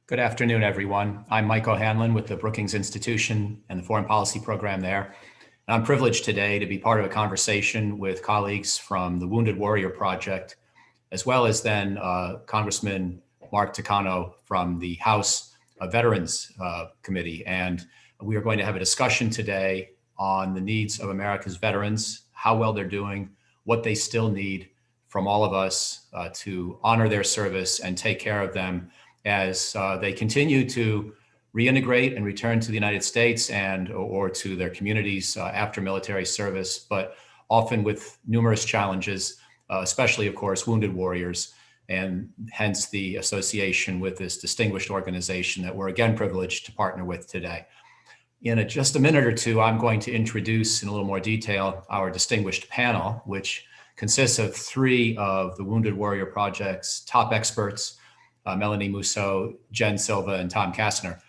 Good afternoon, everyone. I'm Mike O'Hanlon with the Brookings Institution and the Foreign Policy Program there. And I'm privileged today to be part of a conversation with colleagues from the Wounded Warrior Project, as well as then Congressman Mark Takano from the House Veterans Committee. And we are going to have a discussion today on the needs of America's veterans, how well they're doing, what they still need from all of us to honor their service and take care of them as they continue to reintegrate and return to the United States or to their communities after military service, but often with numerous challenges, especially, of course, wounded warriors, and hence the association with this distinguished organization that we're again privileged to partner with today. In just a minute or two, I'm going to introduce in a little more detail our distinguished panel, which consists of three of the Wounded Warrior Project's top experts, Melanie Musso, Jen Silva, and Tom Castner.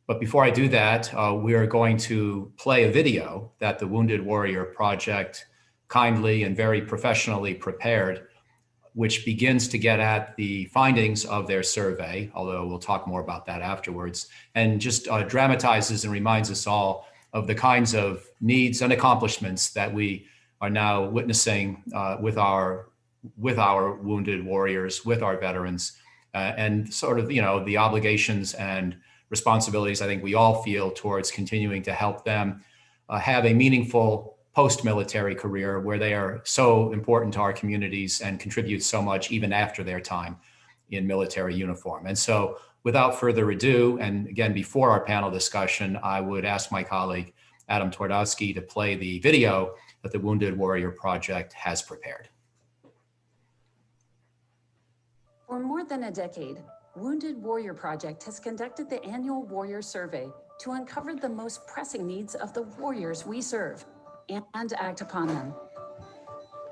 But before I do that, we are going to play a video that the Wounded Warrior Project kindly and very professionally prepared, which begins to get at the findings of their survey, although we'll talk more about that afterwards, and just dramatizes and reminds us all of the kinds of needs and accomplishments that we are now witnessing with our wounded warriors, with our veterans, and sort of, the obligations and responsibilities I think we all feel towards continuing to help them have a meaningful post-military career where they are so important to our communities and contribute so much even after their time in military uniform. And so without further ado, and again, before our panel discussion, I would ask my colleague, Adam Twardowski, to play the video that the Wounded Warrior Project has prepared. For more than a decade, Wounded Warrior Project has conducted the annual Warrior Survey to uncover the most pressing needs of the warriors we serve and act upon them.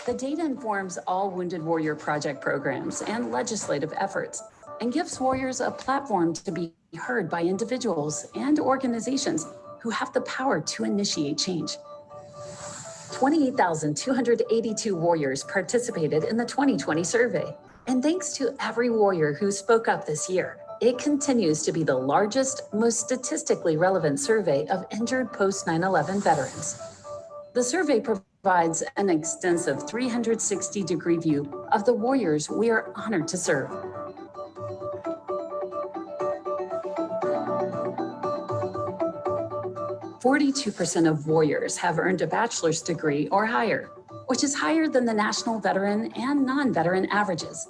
The data informs all Wounded Warrior Project programs and legislative efforts and gives warriors a platform to be heard by individuals and organizations who have the power to initiate change. 28,282 warriors participated in the 2020 survey. And thanks to every warrior who spoke up this year, it continues to be the largest, most statistically relevant survey of injured post-9/11 veterans. The survey provides an extensive 360-degree view of the warriors we are honored to serve. "42% of warriors have earned a bachelor's degree or higher, which is higher than the national veteran and non-veteran averages.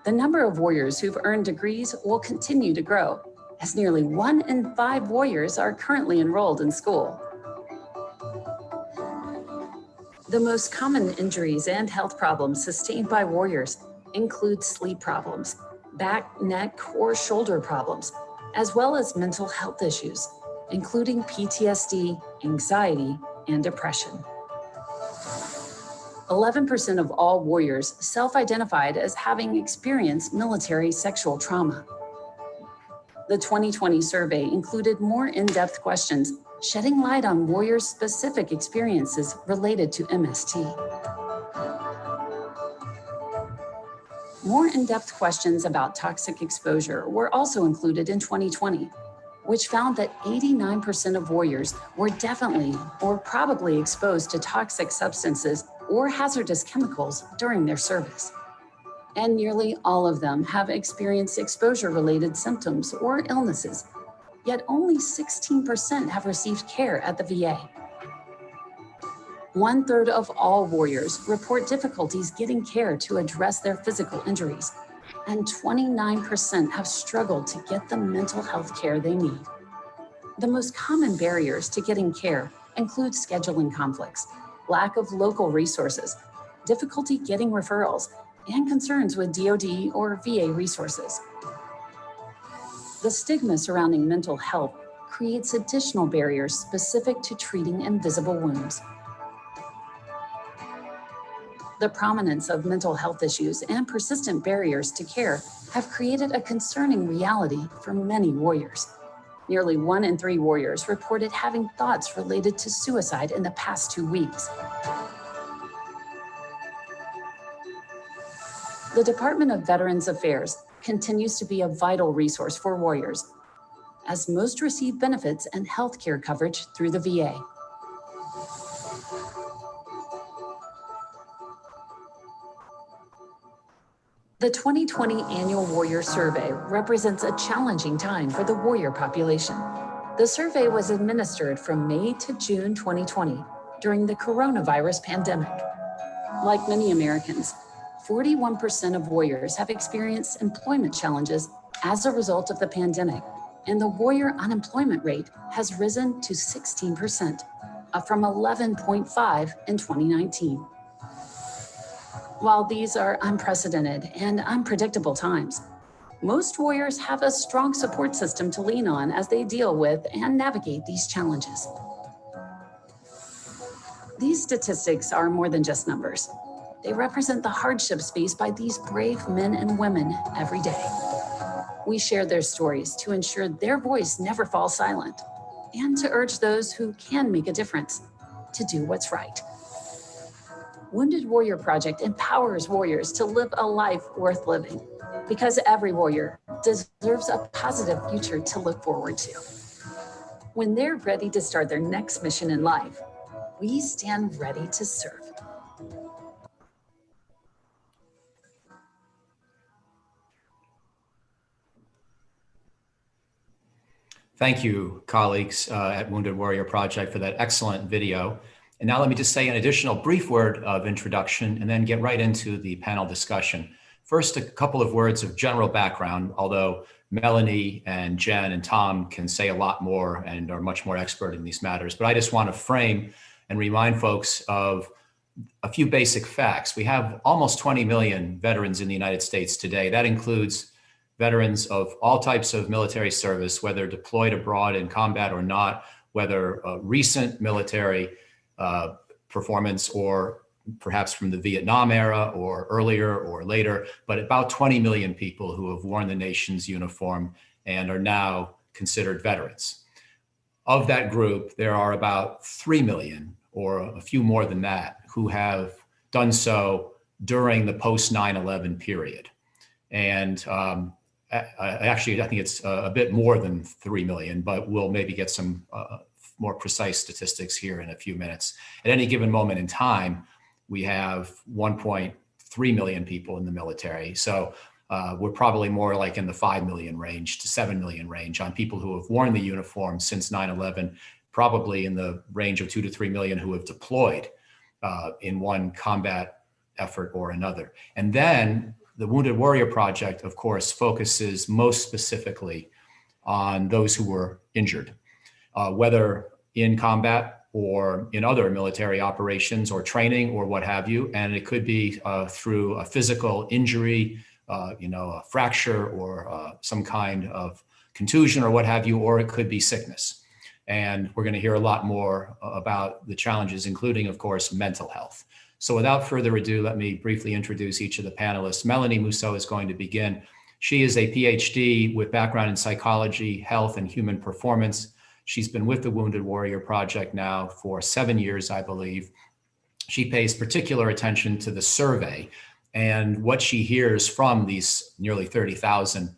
The number of warriors who've earned degrees will continue to grow, as nearly 1 in 5 warriors are currently enrolled in school. The most common injuries and health problems sustained by warriors include sleep problems, back, neck, or shoulder problems, as well as mental health issues, including PTSD, anxiety, and depression. 11% of all warriors self-identified as having experienced military sexual trauma. The 2020 survey included more in-depth questions, shedding light on warriors' specific experiences related to MST. More in-depth questions about toxic exposure were also included in 2020, which found that 89% of warriors were definitely or probably exposed to toxic substances or hazardous chemicals during their service. And nearly all of them have experienced exposure-related symptoms or illnesses, yet only 16% have received care at the VA. 1/3 of all warriors report difficulties getting care to address their physical injuries, and 29% have struggled to get the mental health care they need. The most common barriers to getting care include scheduling conflicts, lack of local resources, difficulty getting referrals, and concerns with DoD or VA resources. The stigma surrounding mental health creates additional barriers specific to treating invisible wounds. The prominence of mental health issues and persistent barriers to care have created a concerning reality for many warriors. Nearly 1 in 3 warriors reported having thoughts related to suicide in the past 2 weeks. The Department of Veterans Affairs continues to be a vital resource for warriors, as most receive benefits and healthcare coverage through the VA. The 2020 Annual Warrior Survey represents a challenging time for the warrior population. The survey was administered from May to June 2020 during the coronavirus pandemic. Like many Americans, 41% of warriors have experienced employment challenges as a result of the pandemic, and the warrior unemployment rate has risen to 16%, up from 11.5 in 2019. While these are unprecedented and unpredictable times, most warriors have a strong support system to lean on as they deal with and navigate these challenges. These statistics are more than just numbers. They represent the hardships faced by these brave men and women every day. We share their stories to ensure their voice never falls silent, and to urge those who can make a difference to do what's right. Wounded Warrior Project empowers warriors to live a life worth living, because every warrior deserves a positive future to look forward to. When they're ready to start their next mission in life, we stand ready to serve. Thank you, colleagues at Wounded Warrior Project, for that excellent video. And now let me just say an additional brief word of introduction and then get right into the panel discussion. First, a couple of words of general background, although Melanie and Jen and Tom can say a lot more and are much more expert in these matters. But I just want to frame and remind folks of a few basic facts. We have almost 20 million veterans in the United States today. That includes veterans of all types of military service, whether deployed abroad in combat or not, whether recent military performance or perhaps from the Vietnam era or earlier or later, but about 20 million people who have worn the nation's uniform and are now considered veterans. Of that group, there are about 3 million or a few more than that who have done so during the post 9/11 period. And actually, I think it's a bit more than 3 million, but we'll maybe get some more precise statistics here in a few minutes. At any given moment in time, we have 1.3 million people in the military. So we're probably more like in the 5 million range to 7 million range on people who have worn the uniform since 9/11, probably in the range of 2 to 3 million who have deployed in one combat effort or another. And then the Wounded Warrior Project, of course, focuses most specifically on those who were injured, whether in combat or in other military operations or training or what have you. And it could be through a physical injury, a fracture or some kind of contusion or what have you, or it could be sickness. And we're going to hear a lot more about the challenges, including, of course, mental health. So without further ado, let me briefly introduce each of the panelists. Melanie Mousseau is going to begin. She is a PhD with background in psychology, health, and human performance. She's been with the Wounded Warrior Project now for 7 years, I believe. She pays particular attention to the survey and what she hears from these nearly 30,000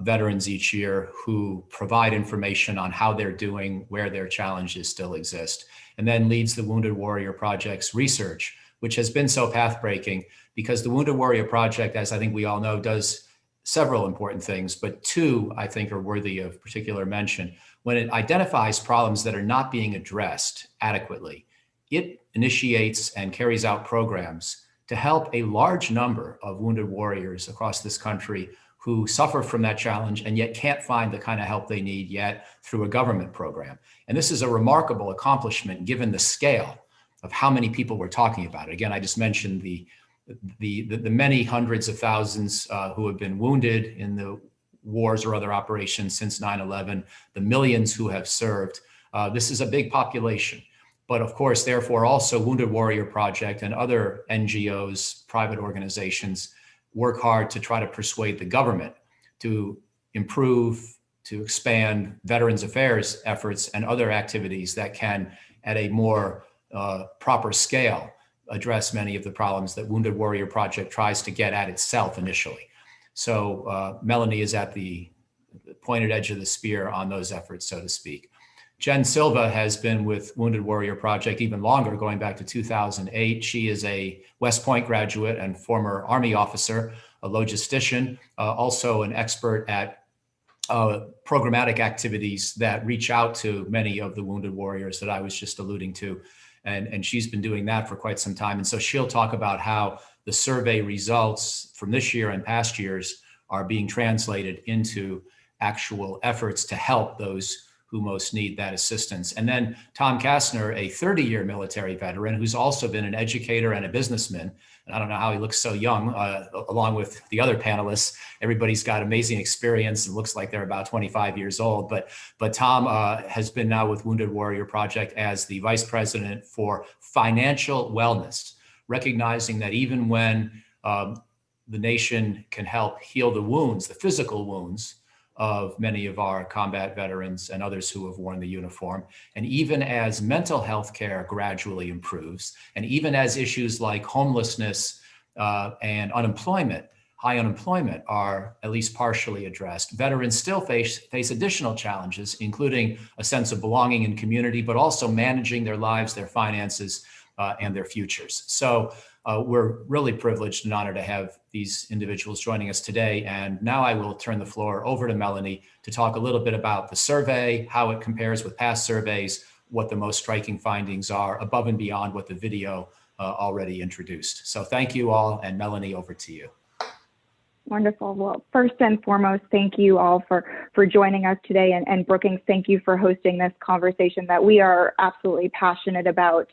veterans each year who provide information on how they're doing, where their challenges still exist, and then leads the Wounded Warrior Project's research, which has been so pathbreaking because the Wounded Warrior Project, as I think we all know, does several important things, but two, I think, are worthy of particular mention. When it identifies problems that are not being addressed adequately, it initiates and carries out programs to help a large number of wounded warriors across this country who suffer from that challenge and yet can't find the kind of help they need yet through a government program. And this is a remarkable accomplishment given the scale of how many people we're talking about. Again, I just mentioned the many hundreds of thousands who have been wounded in the wars or other operations since 9/11, the millions who have served. This is a big population. But of course, therefore, also Wounded Warrior Project and other NGOs, private organizations, work hard to try to persuade the government to improve, to expand Veterans Affairs efforts and other activities that can, at a more proper scale, address many of the problems that Wounded Warrior Project tries to get at itself initially. So Melanie is at the pointed edge of the spear on those efforts, so to speak. Jen Silva has been with Wounded Warrior Project even longer, going back to 2008. She is a West Point graduate and former Army officer, a logistician, also an expert at programmatic activities that reach out to many of the wounded warriors that I was just alluding to. And she's been doing that for quite some time. And so she'll talk about how the survey results from this year and past years are being translated into actual efforts to help those who most need that assistance. And then Tom Castner, a 30-year military veteran who's also been an educator and a businessman. And I don't know how he looks so young, along with the other panelists. Everybody's got amazing experience and looks like they're about 25 years old. But Tom has been now with Wounded Warrior Project as the Vice President for Financial Wellness, recognizing that even when the nation can help heal the wounds, the physical wounds, of many of our combat veterans and others who have worn the uniform. And even as mental health care gradually improves, and even as issues like homelessness and unemployment, high unemployment are at least partially addressed, veterans still face additional challenges, including a sense of belonging in community, but also managing their lives, their finances, and their futures. So we're really privileged and honored to have these individuals joining us today. And now I will turn the floor over to Melanie to talk a little bit about the survey, how it compares with past surveys, what the most striking findings are above and beyond what the video already introduced. So thank you all, and Melanie, over to you. Wonderful. Well, first and foremost, thank you all for joining us today. And Brookings, thank you for hosting this conversation that we are absolutely passionate about.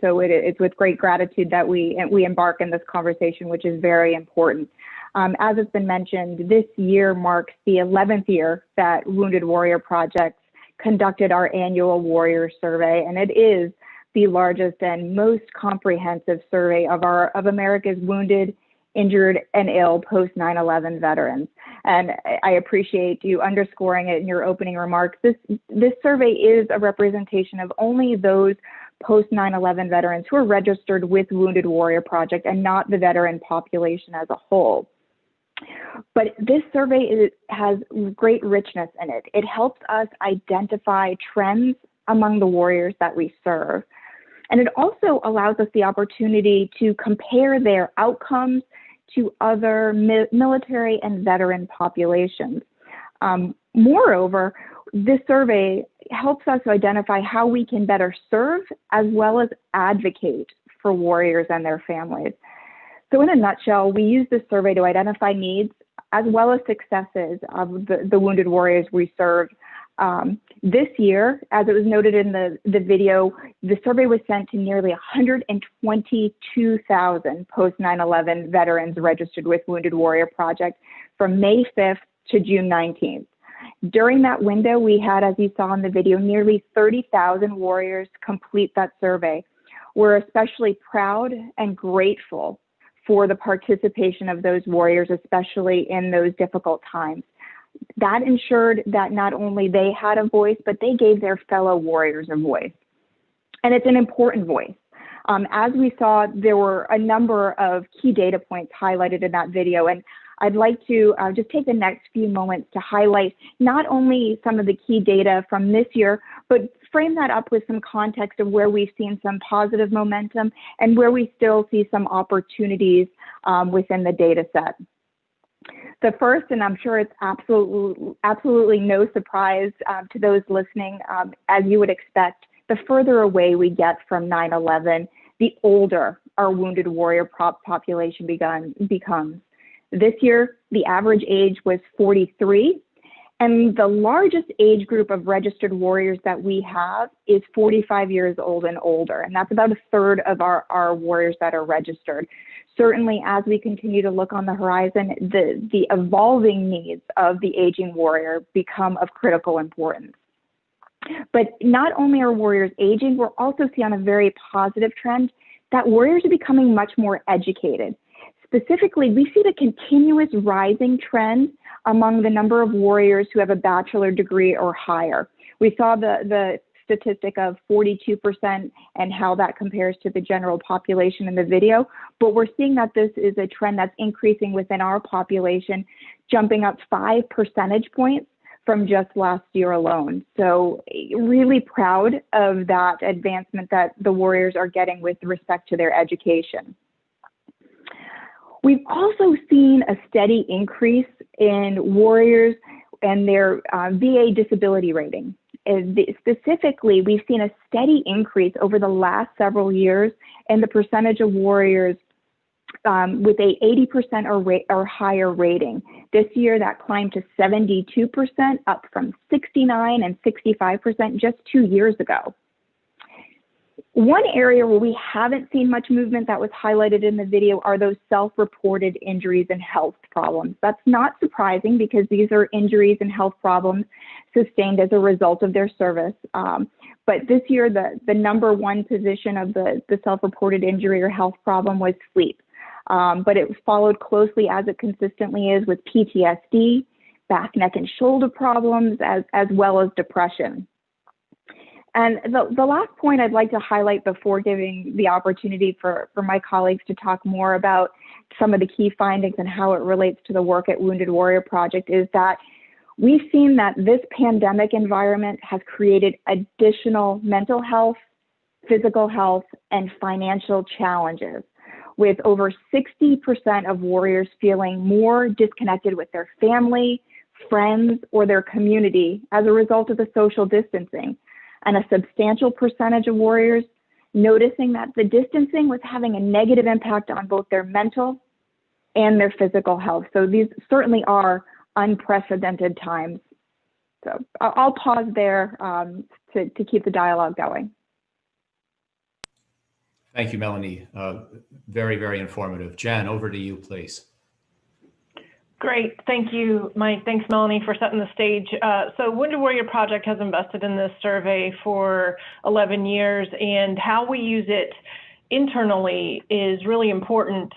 So it's with great gratitude that we embark in this conversation, which is very important. As has been mentioned, this year marks the 11th year that Wounded Warrior Project conducted our annual Warrior Survey, and it is the largest and most comprehensive survey of America's wounded, injured, and ill post 9/11 veterans. And I appreciate you underscoring it in your opening remarks. This survey is a representation of only those post 9/11 veterans who are registered with Wounded Warrior Project and not the veteran population as a whole. But this survey has great richness in it. It helps us identify trends among the warriors that we serve. And it also allows us the opportunity to compare their outcomes to other military and veteran populations. Moreover, this survey helps us identify how we can better serve as well as advocate for warriors and their families. So in a nutshell, we use this survey to identify needs as well as successes of the wounded warriors we serve. This year, as it was noted in the video, the survey was sent to nearly 122,000 post 9/11 veterans registered with Wounded Warrior Project from May 5th to June 19th. During that window, we had, as you saw in the video, nearly 30,000 warriors complete that survey. We're especially proud and grateful for the participation of those warriors, especially in those difficult times. That ensured that not only they had a voice, but they gave their fellow warriors a voice. And it's an important voice. As we saw, there were a number of key data points highlighted in that video, and I'd like to just take the next few moments to highlight not only some of the key data from this year, but frame that up with some context of where we've seen some positive momentum and where we still see some opportunities within the data set. The first, and I'm sure it's absolutely no surprise to those listening, as you would expect, the further away we get from 9/11, the older our wounded warrior population becomes. This year, the average age was 43, and the largest age group of registered warriors that we have is 45 years old and older, and that's about a third of our warriors that are registered. Certainly, as we continue to look on the horizon, the evolving needs of the aging warrior become of critical importance. But not only are warriors aging, we're also seeing a very positive trend that warriors are becoming much more educated. Specifically, we see the continuous rising trend among the number of warriors who have a bachelor degree or higher. We saw the statistic of 42% and how that compares to the general population in the video, but we're seeing that this is a trend that's increasing within our population, jumping up 5 percentage points from just last year alone. So really proud of that advancement that the Warriors are getting with respect to their education. We've also seen a steady increase in Warriors and their VA disability rating. Specifically, we've seen a steady increase over the last several years in the percentage of Warriors with a 80% or higher rating. This year, that climbed to 72%, up from 69 and 65% just 2 years ago. One area where we haven't seen much movement that was highlighted in the video are those self-reported injuries and health problems. That's not surprising because these are injuries and health problems sustained as a result of their service. But this year, the number one position of the self-reported injury or health problem was sleep. But it was followed closely, as it consistently is, with PTSD, back, neck, and shoulder problems, as well as depression. And the last point I'd like to highlight before giving the opportunity for my colleagues to talk more about some of the key findings and how it relates to the work at Wounded Warrior Project is that we've seen that this pandemic environment has created additional mental health, physical health, and financial challenges, with over 60% of warriors feeling more disconnected with their family, friends, or their community as a result of the social distancing. And a substantial percentage of warriors noticing that the distancing was having a negative impact on both their mental and their physical health. So these certainly are unprecedented times. So I'll pause there to keep the dialogue going. Thank you, Melanie. Very, very informative. Jen, over to you, please. Great. Thank you, Mike. Thanks, Melanie, for setting the stage. So Wounded Warrior Project has invested in this survey for 11 years, and how we use it internally is really important.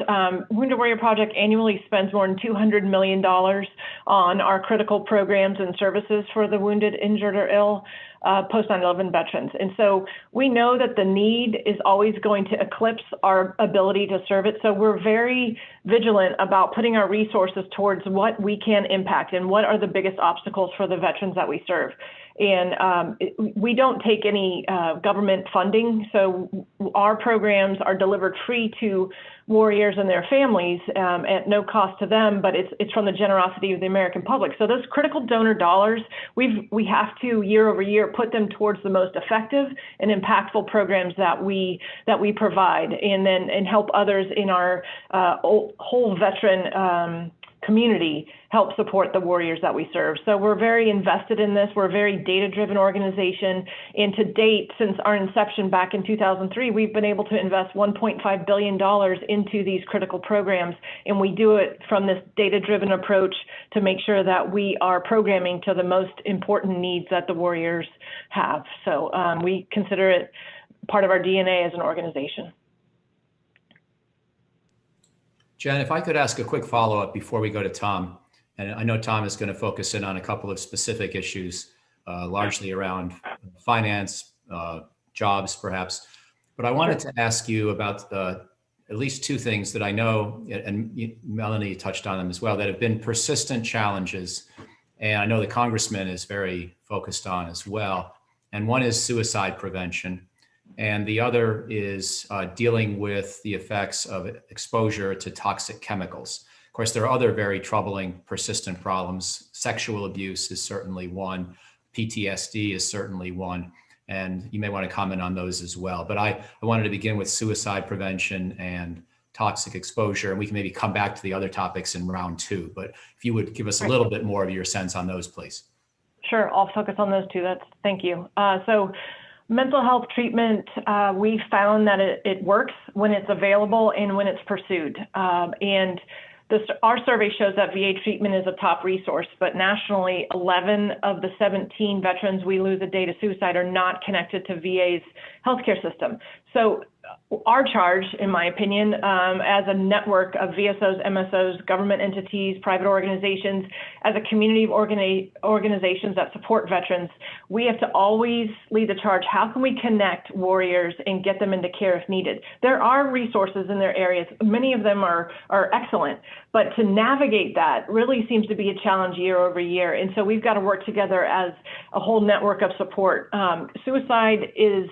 Wounded Warrior Project annually spends more than $200 million on our critical programs and services for the wounded, injured, or ill post 9/11 veterans. And so we know that the need is always going to eclipse our ability to serve it. So we're very vigilant about putting our resources towards what we can impact and what are the biggest obstacles for the veterans that we serve. And we don't take any government funding, so our programs are delivered free to warriors and their families at no cost to them, but it's from the generosity of the American public. So those critical donor dollars, we have to year over year put them towards the most effective and impactful programs that we provide, and help others in our whole veteran community help support the warriors that we serve. So we're very invested in this. We're a very data-driven organization. And to date, since our inception back in 2003, we've been able to invest $1.5 billion into these critical programs. And we do it from this data-driven approach to make sure that we are programming to the most important needs that the warriors have. So we consider it part of our DNA as an organization. Jen, if I could ask a quick follow-up before we go to Tom, and I know Tom is going to focus in on a couple of specific issues, largely around finance, jobs perhaps, but I wanted to ask you about at least two things that I know, and Melanie touched on them as well, that have been persistent challenges, and I know the Congressman is very focused on as well, and one is suicide prevention. And the other is dealing with the effects of exposure to toxic chemicals. Of course, there are other very troubling, persistent problems. Sexual abuse is certainly one. PTSD is certainly one. And you may want to comment on those as well. But I wanted to begin with suicide prevention and toxic exposure, and we can maybe come back to the other topics in round two. But if you would give us a little bit more of your sense on those, please. Sure, I'll focus on those two. Thank you. So mental health treatment, we found that it works when it's available and when it's pursued. And our survey shows that VA treatment is a top resource, but nationally, 11 of the 17 veterans we lose a day to suicide are not connected to VA's healthcare system. So our charge, in my opinion, as a network of VSOs, MSOs, government entities, private organizations, as a community of organizations that support veterans, we have to always lead the charge. How can we connect warriors and get them into care if needed? There are resources in their areas. Many of them are excellent, but to navigate that really seems to be a challenge year over year. And so we've got to work together as a whole network of support. Suicide is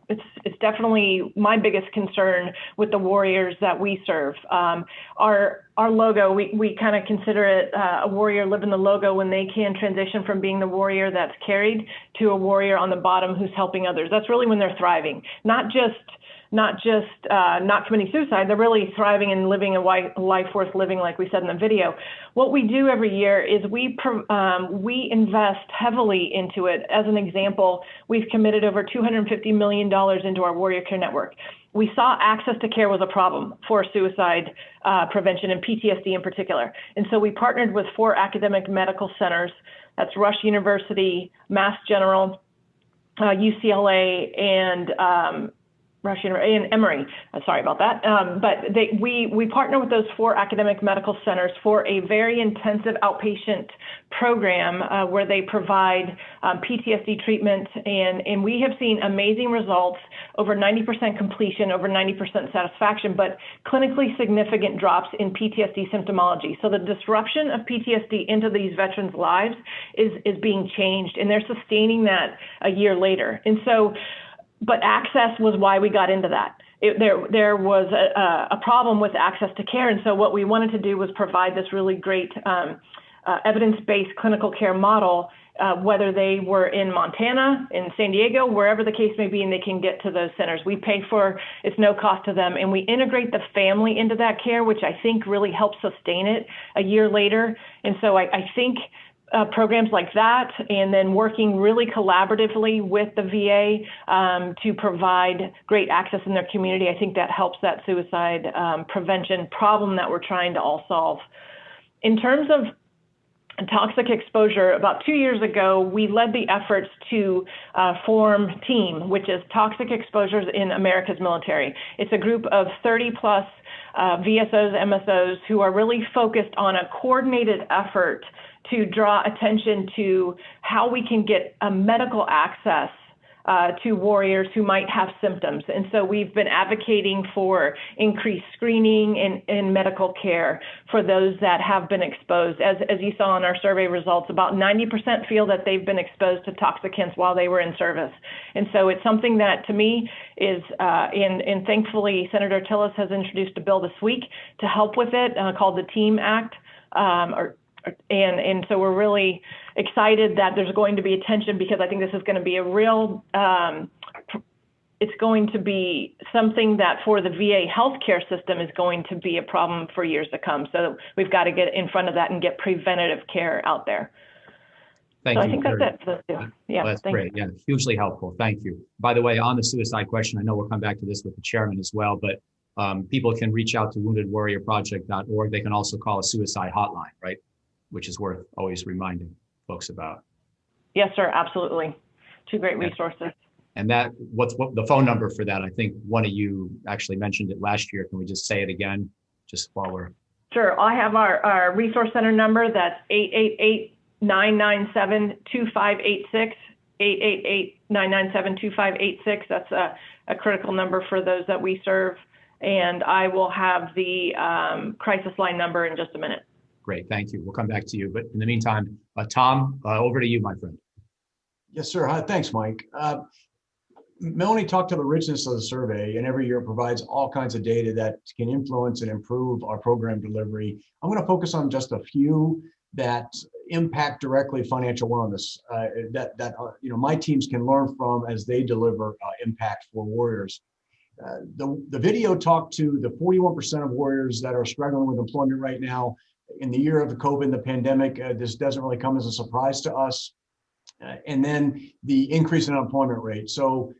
it's definitely my biggest concern with the warriors that we serve. Our logo, we kind of consider it a warrior living the logo when they can transition from being the warrior that's carried to a warrior on the bottom who's helping others. That's really when they're thriving, not committing suicide. They're really thriving and living a life worth living, like we said in the video. What we do every year is we invest heavily into it. As an example, we've committed over $250 million into our Warrior Care Network. We saw access to care was a problem for suicide prevention and PTSD in particular. And so we partnered with 4 academic medical centers. That's Rush University, Mass General, UCLA, and Emory. Sorry about that. But we partner with those 4 academic medical centers for a very intensive outpatient program where they provide PTSD treatment. And we have seen amazing results, over 90% completion, over 90% satisfaction, but clinically significant drops in PTSD symptomology. So the disruption of PTSD into these veterans' lives is being changed, and they're sustaining that a year later. And so, but access was why we got into that. There was a problem with access to care. And so what we wanted to do was provide this really great evidence-based clinical care model, whether they were in Montana, in San Diego, wherever the case may be, and they can get to those centers. We pay for, it's no cost to them, and we integrate the family into that care, which I think really helps sustain it a year later. And so I think programs like that, and then working really collaboratively with the VA to provide great access in their community, I think that helps that suicide prevention problem that we're trying to all solve. In terms of toxic exposure, about 2 years ago, we led the efforts to form TEAM, which is Toxic Exposures in America's Military. It's a group of 30 plus VSOs, MSOs who are really focused on a coordinated effort to draw attention to how we can get medical access to warriors who might have symptoms. And so we've been advocating for increased screening and medical care for those that have been exposed. As you saw in our survey results, about 90% feel that they've been exposed to toxicants while they were in service. And so it's something that, to me, is, and thankfully Senator Tillis has introduced a bill this week to help with it called the TEAM Act, and so we're really excited that there's going to be attention, because I think this is going to be a real, it's going to be something that for the VA healthcare system is going to be a problem for years to come. So we've got to get in front of that and get preventative care out there. Thank you. I think that's it for those two. Yeah, that's great. Yeah, hugely helpful. Thank you. By the way, on the suicide question, I know we'll come back to this with the chairman as well, but people can reach out to woundedwarriorproject.org. They can also call a suicide hotline, right? Which is worth always reminding folks about. Yes, sir, absolutely. 2 great resources. And that, what's the phone number for that? I think one of you actually mentioned it last year. Can we just say it again, just while we're? Sure, I have our resource center number. That's 888-997-2586. 888-997-2586. That's a critical number for those that we serve. And I will have the crisis line number in just a minute. Great, thank you. We'll come back to you. But in the meantime, Tom, over to you, my friend. Yes, sir. Hi, thanks, Mike. Melanie talked to the richness of the survey, and every year it provides all kinds of data that can influence and improve our program delivery. I'm going to focus on just a few that impact directly financial wellness that my teams can learn from as they deliver impact for warriors. The video talked to the 41% of warriors that are struggling with employment right now. In the year of the COVID and the pandemic, this doesn't really come as a surprise to us. And then the increase in unemployment rate. So,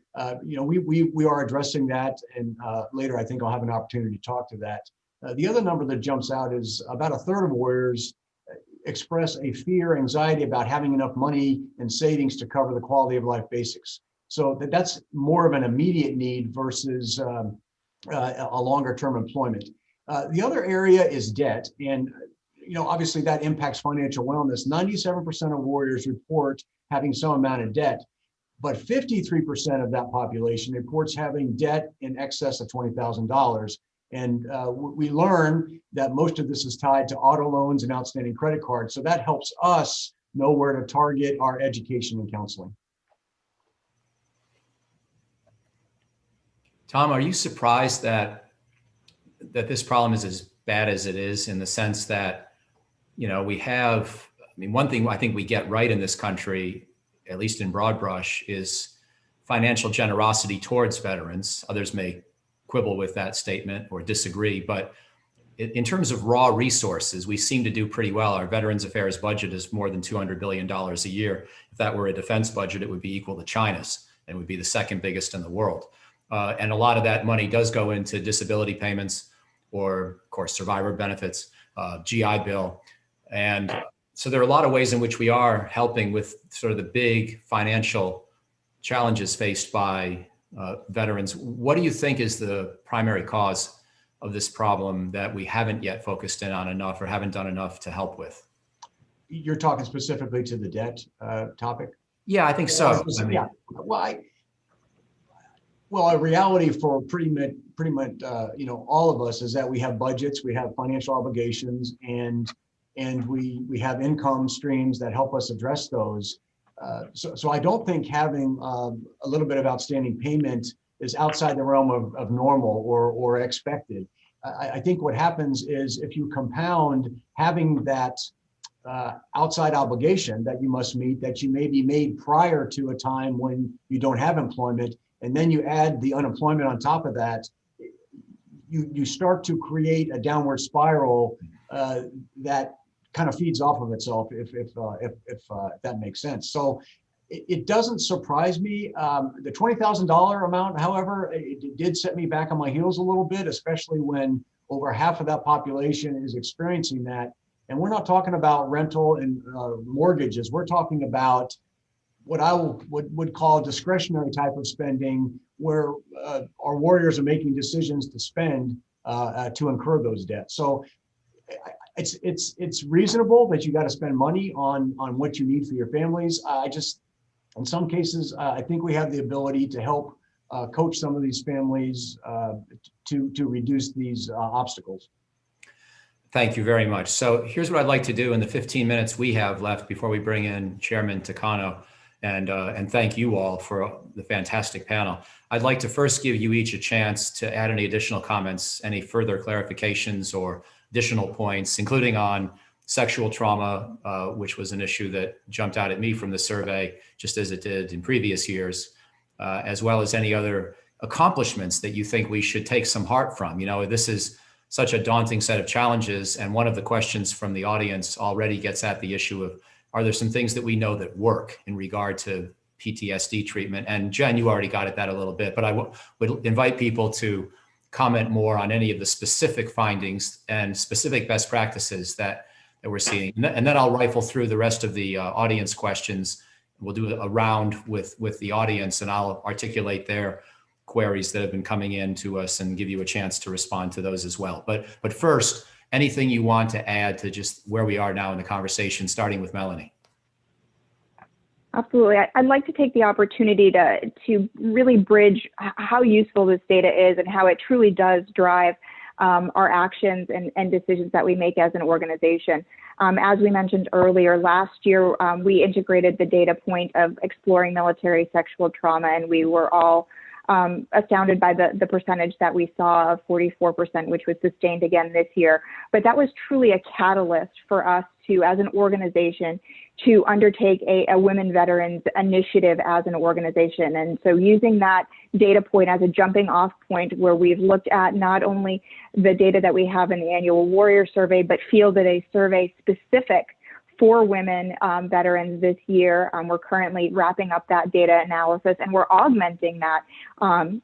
we are addressing that, and later I think I'll have an opportunity to talk to that. The other number that jumps out is about a third of warriors express a fear, anxiety about having enough money and savings to cover the quality of life basics. So that's more of an immediate need versus a longer term employment. The other area is debt. And obviously that impacts financial wellness. 97% of warriors report having some amount of debt, but 53% of that population reports having debt in excess of $20,000. And we learn that most of this is tied to auto loans and outstanding credit cards. So that helps us know where to target our education and counseling. Tom, are you surprised that this problem is as bad as it is, in the sense that, we have, one thing I think we get right in this country, at least in broad brush, is financial generosity towards veterans. Others may quibble with that statement or disagree, but in terms of raw resources, we seem to do pretty well. Our Veterans Affairs budget is more than $200 billion a year. If that were a defense budget, it would be equal to China's, and would be the second biggest in the world. And a lot of that money does go into disability payments, or of course, survivor benefits, GI Bill. And so there are a lot of ways in which we are helping with sort of the big financial challenges faced by veterans. What do you think is the primary cause of this problem that we haven't yet focused in on enough, or haven't done enough to help with? You're talking specifically to the debt topic? Yeah, I think so. Yeah. Well, a reality for pretty much, all of us is that we have budgets, we have financial obligations, and we have income streams that help us address those. So I don't think having a little bit of outstanding payment is outside the realm of normal or expected. I think what happens is, if you compound having that outside obligation that you must meet, that you may be made prior to a time when you don't have employment, and then you add the unemployment on top of that, you start to create a downward spiral that kind of feeds off of itself, if that makes sense. So it doesn't surprise me. The $20,000 amount, however, it did set me back on my heels a little bit, especially when over half of that population is experiencing that. And we're not talking about rental and mortgages. We're talking about what I would call discretionary type of spending, where our warriors are making decisions to spend to incur those debts. So it's reasonable that you got to spend money on what you need for your families. In some cases, I think we have the ability to help coach some of these families to reduce these obstacles. Thank you very much. So here's what I'd like to do in the 15 minutes we have left before we bring in Chairman Takano, and thank you all for the fantastic panel. I'd like to first give you each a chance to add any additional comments, any further clarifications or additional points, including on sexual trauma, which was an issue that jumped out at me from the survey, just as it did in previous years, as well as any other accomplishments that you think we should take some heart from. This is such a daunting set of challenges, and one of the questions from the audience already gets at the issue of, are there some things that we know that work in regard to PTSD treatment? And Jen, you already got at that a little bit, but I would invite people to comment more on any of the specific findings and specific best practices that we're seeing. And then I'll rifle through the rest of the audience questions. We'll do a round with the audience, and I'll articulate their queries that have been coming in to us and give you a chance to respond to those as well. But first, anything you want to add to just where we are now in the conversation, starting with Melanie? Absolutely. I'd like to take the opportunity to really bridge how useful this data is and how it truly does drive our actions and decisions that we make as an organization. As we mentioned earlier, last year, we integrated the data point of exploring military sexual trauma, and we were all astounded by the percentage that we saw of 44%, which was sustained again this year. But that was truly a catalyst for us to, as an organization, to undertake a women veterans initiative as an organization. And so using that data point as a jumping off point, where we've looked at not only the data that we have in the annual warrior survey, but fielded a survey specific 4 women veterans this year. We're currently wrapping up that data analysis, and we're augmenting that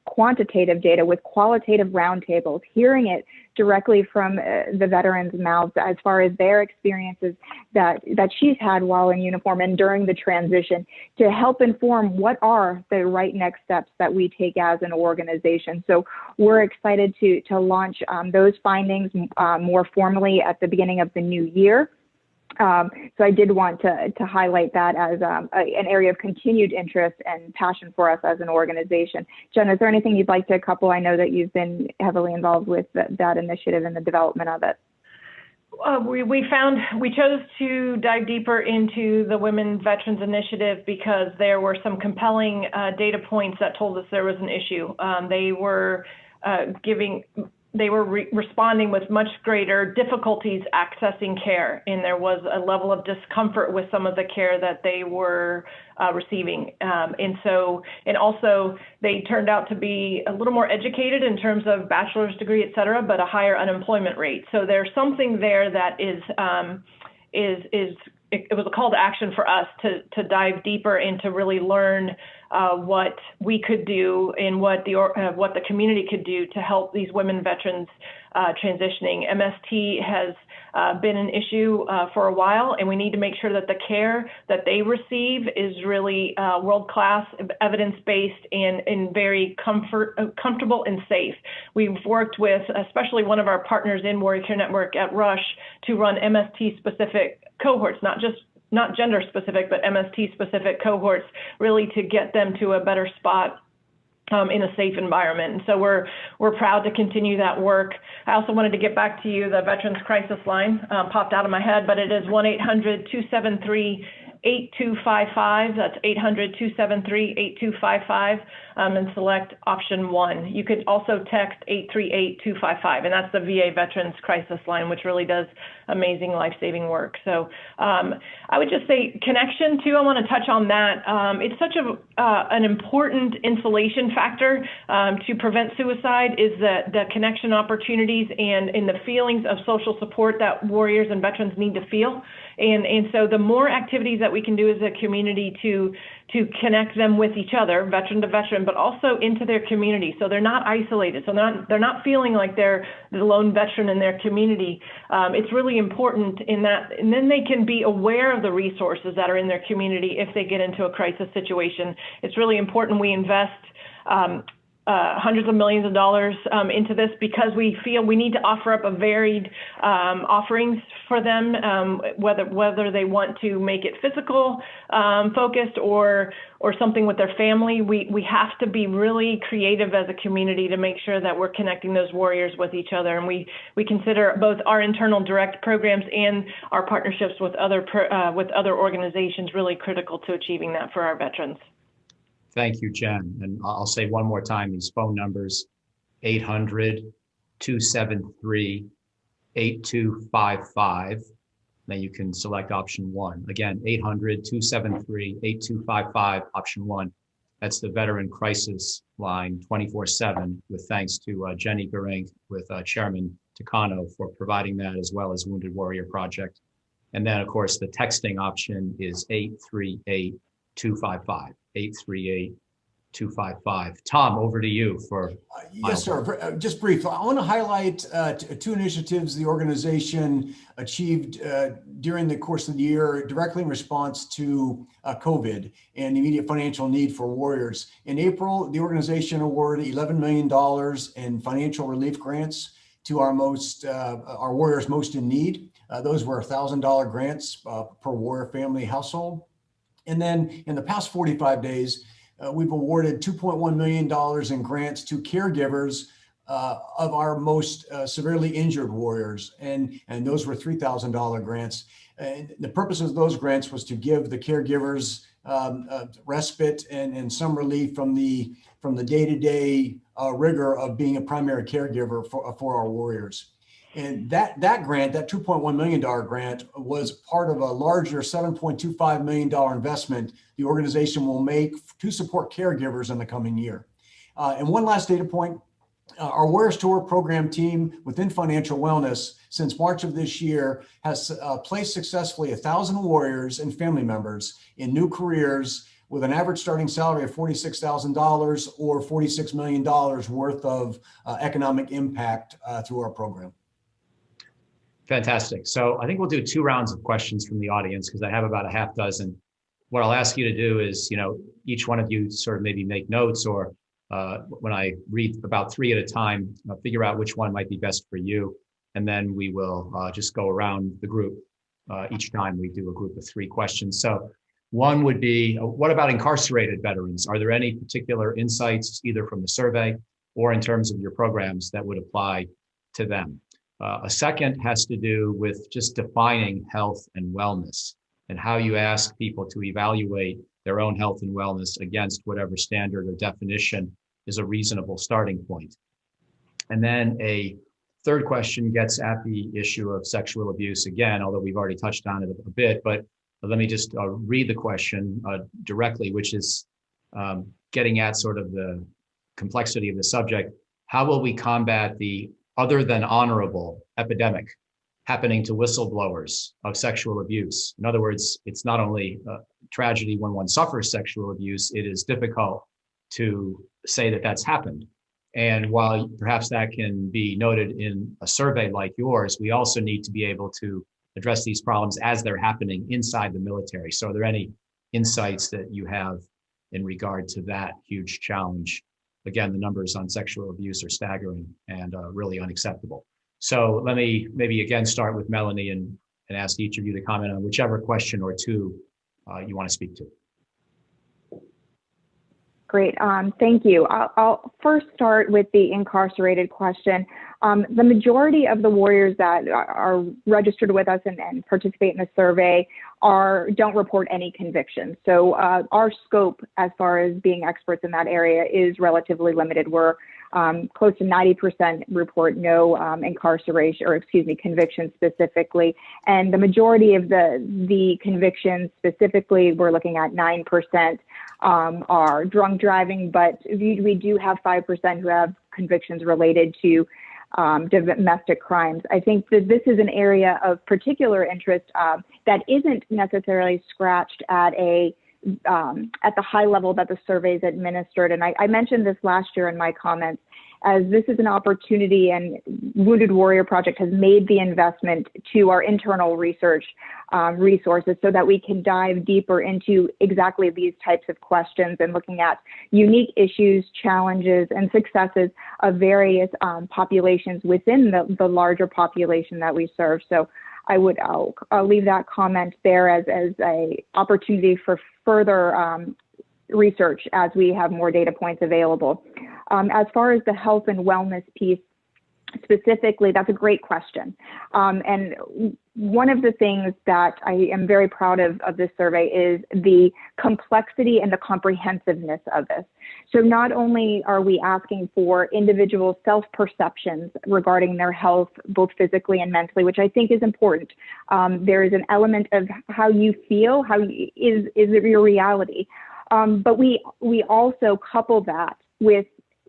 quantitative data with qualitative roundtables, hearing it directly from the veterans' mouths as far as their experiences that she's had while in uniform and during the transition, to help inform what are the right next steps that we take as an organization. So we're excited to launch those findings more formally at the beginning of the new year. So I did want to highlight that as an area of continued interest and passion for us as an organization. Jen, is there anything you'd like to couple? I know that you've been heavily involved with that initiative and the development of it. We chose to dive deeper into the Women Veterans Initiative because there were some compelling data points that told us there was an issue. They were responding with much greater difficulties accessing care, and there was a level of discomfort with some of the care that they were receiving. And also they turned out to be a little more educated in terms of bachelor's degree, et cetera, but a higher unemployment rate. So there's something there that it was a call to action for us to dive deeper and to really learn what we could do and what the community could do to help these women veterans transitioning. MST has been an issue for a while, and we need to make sure that the care that they receive is really world-class, evidence-based, and very comfortable and safe. We've worked with, especially one of our partners in Warrior Care Network at Rush, to run MST-specific cohorts, not gender-specific, but MST-specific cohorts, really to get them to a better spot in a safe environment. And so we're proud to continue that work. I also wanted to get back to you. The Veterans Crisis Line popped out of my head, but it is 1-800-273-8255. That's 800-273-8255, and select option 1. You could also text 838-255, and that's the VA Veterans Crisis Line, which really does amazing life-saving work. So I would just say connection too. I want to touch on that. It's such an important insulation factor to prevent suicide, is the connection opportunities and the feelings of social support that warriors and veterans need to feel. And so the more activities that we can do as a community to connect them with each other, veteran to veteran, but also into their community, so they're not isolated, so they're not feeling like they're the lone veteran in their community. It's really important in that, and then they can be aware of the resources that are in their community if they get into a crisis situation. It's really important we invest hundreds of millions of dollars into this, because we feel we need to offer up a varied offerings for them, whether they want to make it physical focused or something with their family. We have to be really creative as a community to make sure that we're connecting those warriors with each other. And we consider both our internal direct programs and our partnerships with other organizations really critical to achieving that for our veterans. Thank you, Jen. And I'll say one more time, these phone numbers, 800-273-8255. Then you can select option 1. Again, 800-273-8255, option 1. That's the Veteran Crisis Line 24/7, with thanks to Jenny Garink, with Chairman Takano for providing that, as well as Wounded Warrior Project. And then, of course, the texting option is 838-255. 838-255. Tom, over to you for. Yes, sir. Just briefly, I want to highlight 2 initiatives the organization achieved during the course of the year, directly in response to COVID and immediate financial need for warriors. In April, the organization awarded $11 million in financial relief grants to our warriors most in need. Those were $1,000 grants per warrior family household. And then in the past 45 days, we've awarded $2.1 million in grants to caregivers of our most severely injured warriors. And those were $3,000 grants. And the purpose of those grants was to give the caregivers respite and some relief from the day-to-day rigor of being a primary caregiver for our warriors. And that grant, that $2.1 million grant, was part of a larger $7.25 million investment the organization will make to support caregivers in the coming year. And one last data point, Our Warriors to Work program team within financial wellness since March of this year has placed successfully 1,000 warriors and family members in new careers with an average starting salary of $46,000 or $46 million worth of economic impact through our program. Fantastic. So I think we'll do 2 rounds of questions from the audience because I have about a half dozen. What I'll ask you to do is, each one of you sort of maybe make notes, or when I read about 3 at a time, figure out which one might be best for you. And then we will just go around the group. Each time we do a group of 3 questions. So one would be, what about incarcerated veterans? Are there any particular insights, either from the survey or in terms of your programs, that would apply to them? A second has to do with just defining health and wellness and how you ask people to evaluate their own health and wellness against whatever standard or definition is a reasonable starting point. And then a third question gets at the issue of sexual abuse again, although we've already touched on it a bit, but let me just read the question directly, which is getting at sort of the complexity of the subject. How will we combat the other than honorable epidemic happening to whistleblowers of sexual abuse? In other words, it's not only a tragedy when one suffers sexual abuse, it is difficult to say that that's happened. And while perhaps that can be noted in a survey like yours, we also need to be able to address these problems as they're happening inside the military. So are there any insights that you have in regard to that huge challenge? Again, the numbers on sexual abuse are staggering and really unacceptable. So let me maybe again start with Melanie and ask each of you to comment on whichever question or 2 you want to speak to. Great, thank you. I'll first start with the incarcerated question. The majority of the warriors that are registered with us and participate in the survey don't report any convictions. So our scope as far as being experts in that area is relatively limited. We're close to 90% report no incarceration, or convictions specifically. And the majority of the convictions specifically, we're looking at 9% are drunk driving, but we do have 5% who have convictions related to domestic crimes. I think that this is an area of particular interest that isn't necessarily scratched at the high level that the survey is administered. And I mentioned this last year in my comments, as this is an opportunity, and Wounded Warrior Project has made the investment to our internal research resources so that we can dive deeper into exactly these types of questions and looking at unique issues, challenges, and successes of various populations within the larger population that we serve. So I'll leave that comment there as a opportunity for further research as we have more data points available. As far as the health and wellness piece specifically, that's a great question. And one of the things that I am very proud of this survey is the complexity and the comprehensiveness of this. So not only are we asking for individual self-perceptions regarding their health, both physically and mentally, which I think is important. There is an element of how you feel, is it your reality? But we also couple that with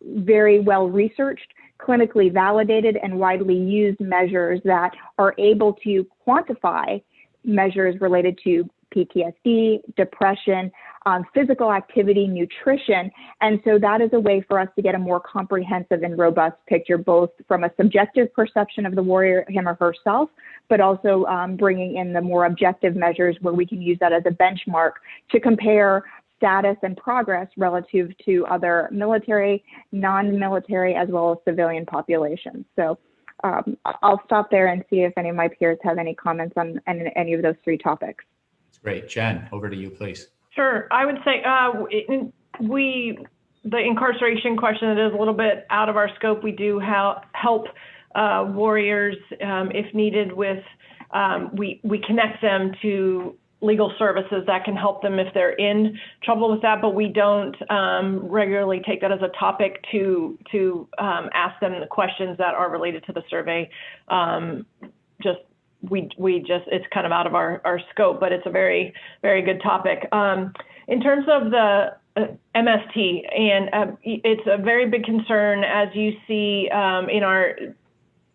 very well researched, clinically validated, and widely used measures that are able to quantify measures related to PTSD, depression, physical activity, nutrition. And so that is a way for us to get a more comprehensive and robust picture, both from a subjective perception of the warrior, him or herself, but also bringing in the more objective measures where we can use that as a benchmark to compare status and progress relative to other military, non-military, as well as civilian populations. So I'll stop there and see if any of my peers have any comments on any of those 3 topics. Great. Jen, over to you, please. Sure. I would say the incarceration question, it is a little bit out of our scope. We do help warriors if needed with, we connect them to legal services that can help them if they're in trouble with that, but we don't regularly take that as a topic to ask them the questions that are related to the survey. It's kind of out of our scope, but it's a very, very good topic. In terms of the MST, and it's a very big concern, as you see in our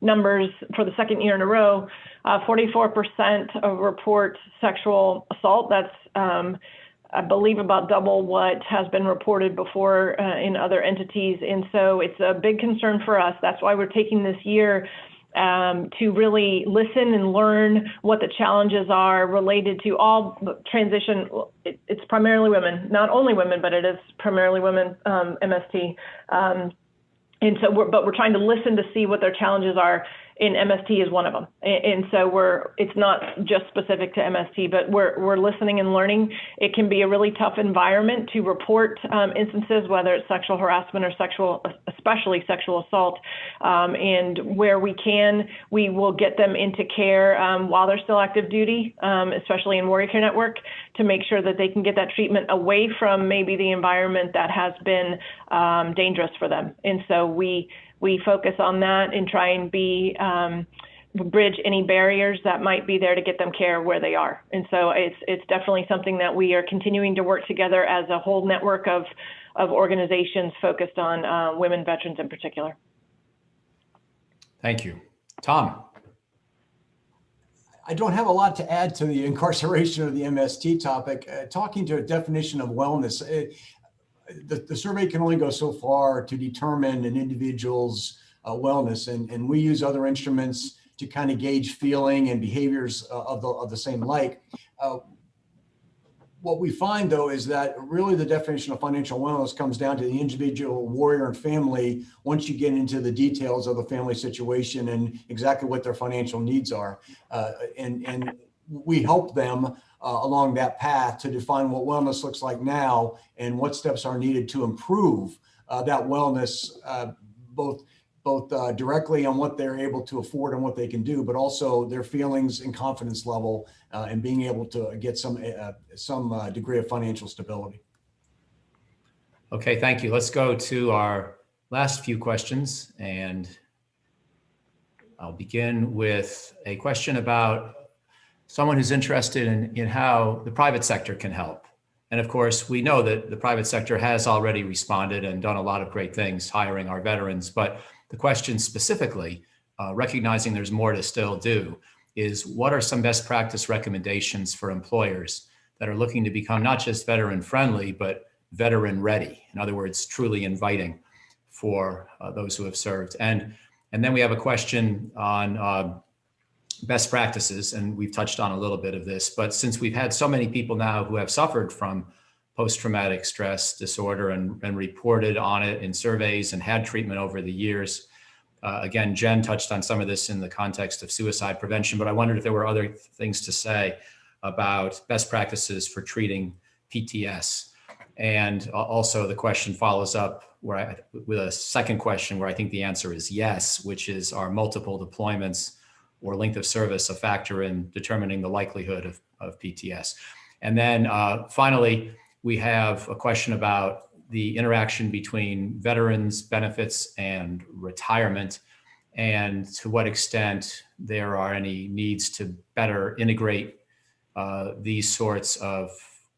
numbers for the second year in a row. 44% of report sexual assault. That's, I believe, about double what has been reported before in other entities. And so it's a big concern for us. That's why we're taking this year to really listen and learn what the challenges are related to all transition. It's primarily women, not only women, but it is primarily women, MST. And so we're trying to listen to see what their challenges are, and MST is one of them. And so it's not just specific to MST, but we're listening and learning. It can be a really tough environment to report instances, whether it's sexual harassment or especially sexual assault. And where we can, we will get them into care while they're still active duty, especially in Warrior Care Network, to make sure that they can get that treatment away from maybe the environment that has been dangerous for them. And so we focus on that and try and bridge any barriers that might be there to get them care where they are. And so it's definitely something that we are continuing to work together as a whole network of organizations focused on women veterans in particular. Thank you. Tom. I don't have a lot to add to the incarceration or the MST topic. Talking to a definition of wellness, the survey can only go so far to determine an individual's wellness, and we use other instruments to kind of gauge feeling and behaviors of the same like. What we find, though, is that really the definition of financial wellness comes down to the individual, warrior, and family once you get into the details of the family situation and exactly what their financial needs are. And we help them along that path to define what wellness looks like now and what steps are needed to improve that wellness, both directly on what they're able to afford and what they can do, but also their feelings and confidence level and being able to get some degree of financial stability. Okay, thank you. Let's go to our last few questions, and I'll begin with a question about someone who's interested in how the private sector can help. And of course, we know that the private sector has already responded and done a lot of great things hiring our veterans, but the question specifically, recognizing there's more to still do, is what are some best practice recommendations for employers that are looking to become not just veteran friendly, but veteran ready? In other words, truly inviting for those who have served. And then we have a question on best practices, and we've touched on a little bit of this, but since we've had so many people now who have suffered from post-traumatic stress disorder and reported on it in surveys and had treatment over the years. Again, Jen touched on some of this in the context of suicide prevention, but I wondered if there were other things to say about best practices for treating PTS. And also the question follows up with a second question where I think the answer is yes, which is, are multiple deployments or length of service a factor in determining the likelihood of PTS? And then finally, we have a question about the interaction between veterans benefits and retirement, and to what extent there are any needs to better integrate these sorts of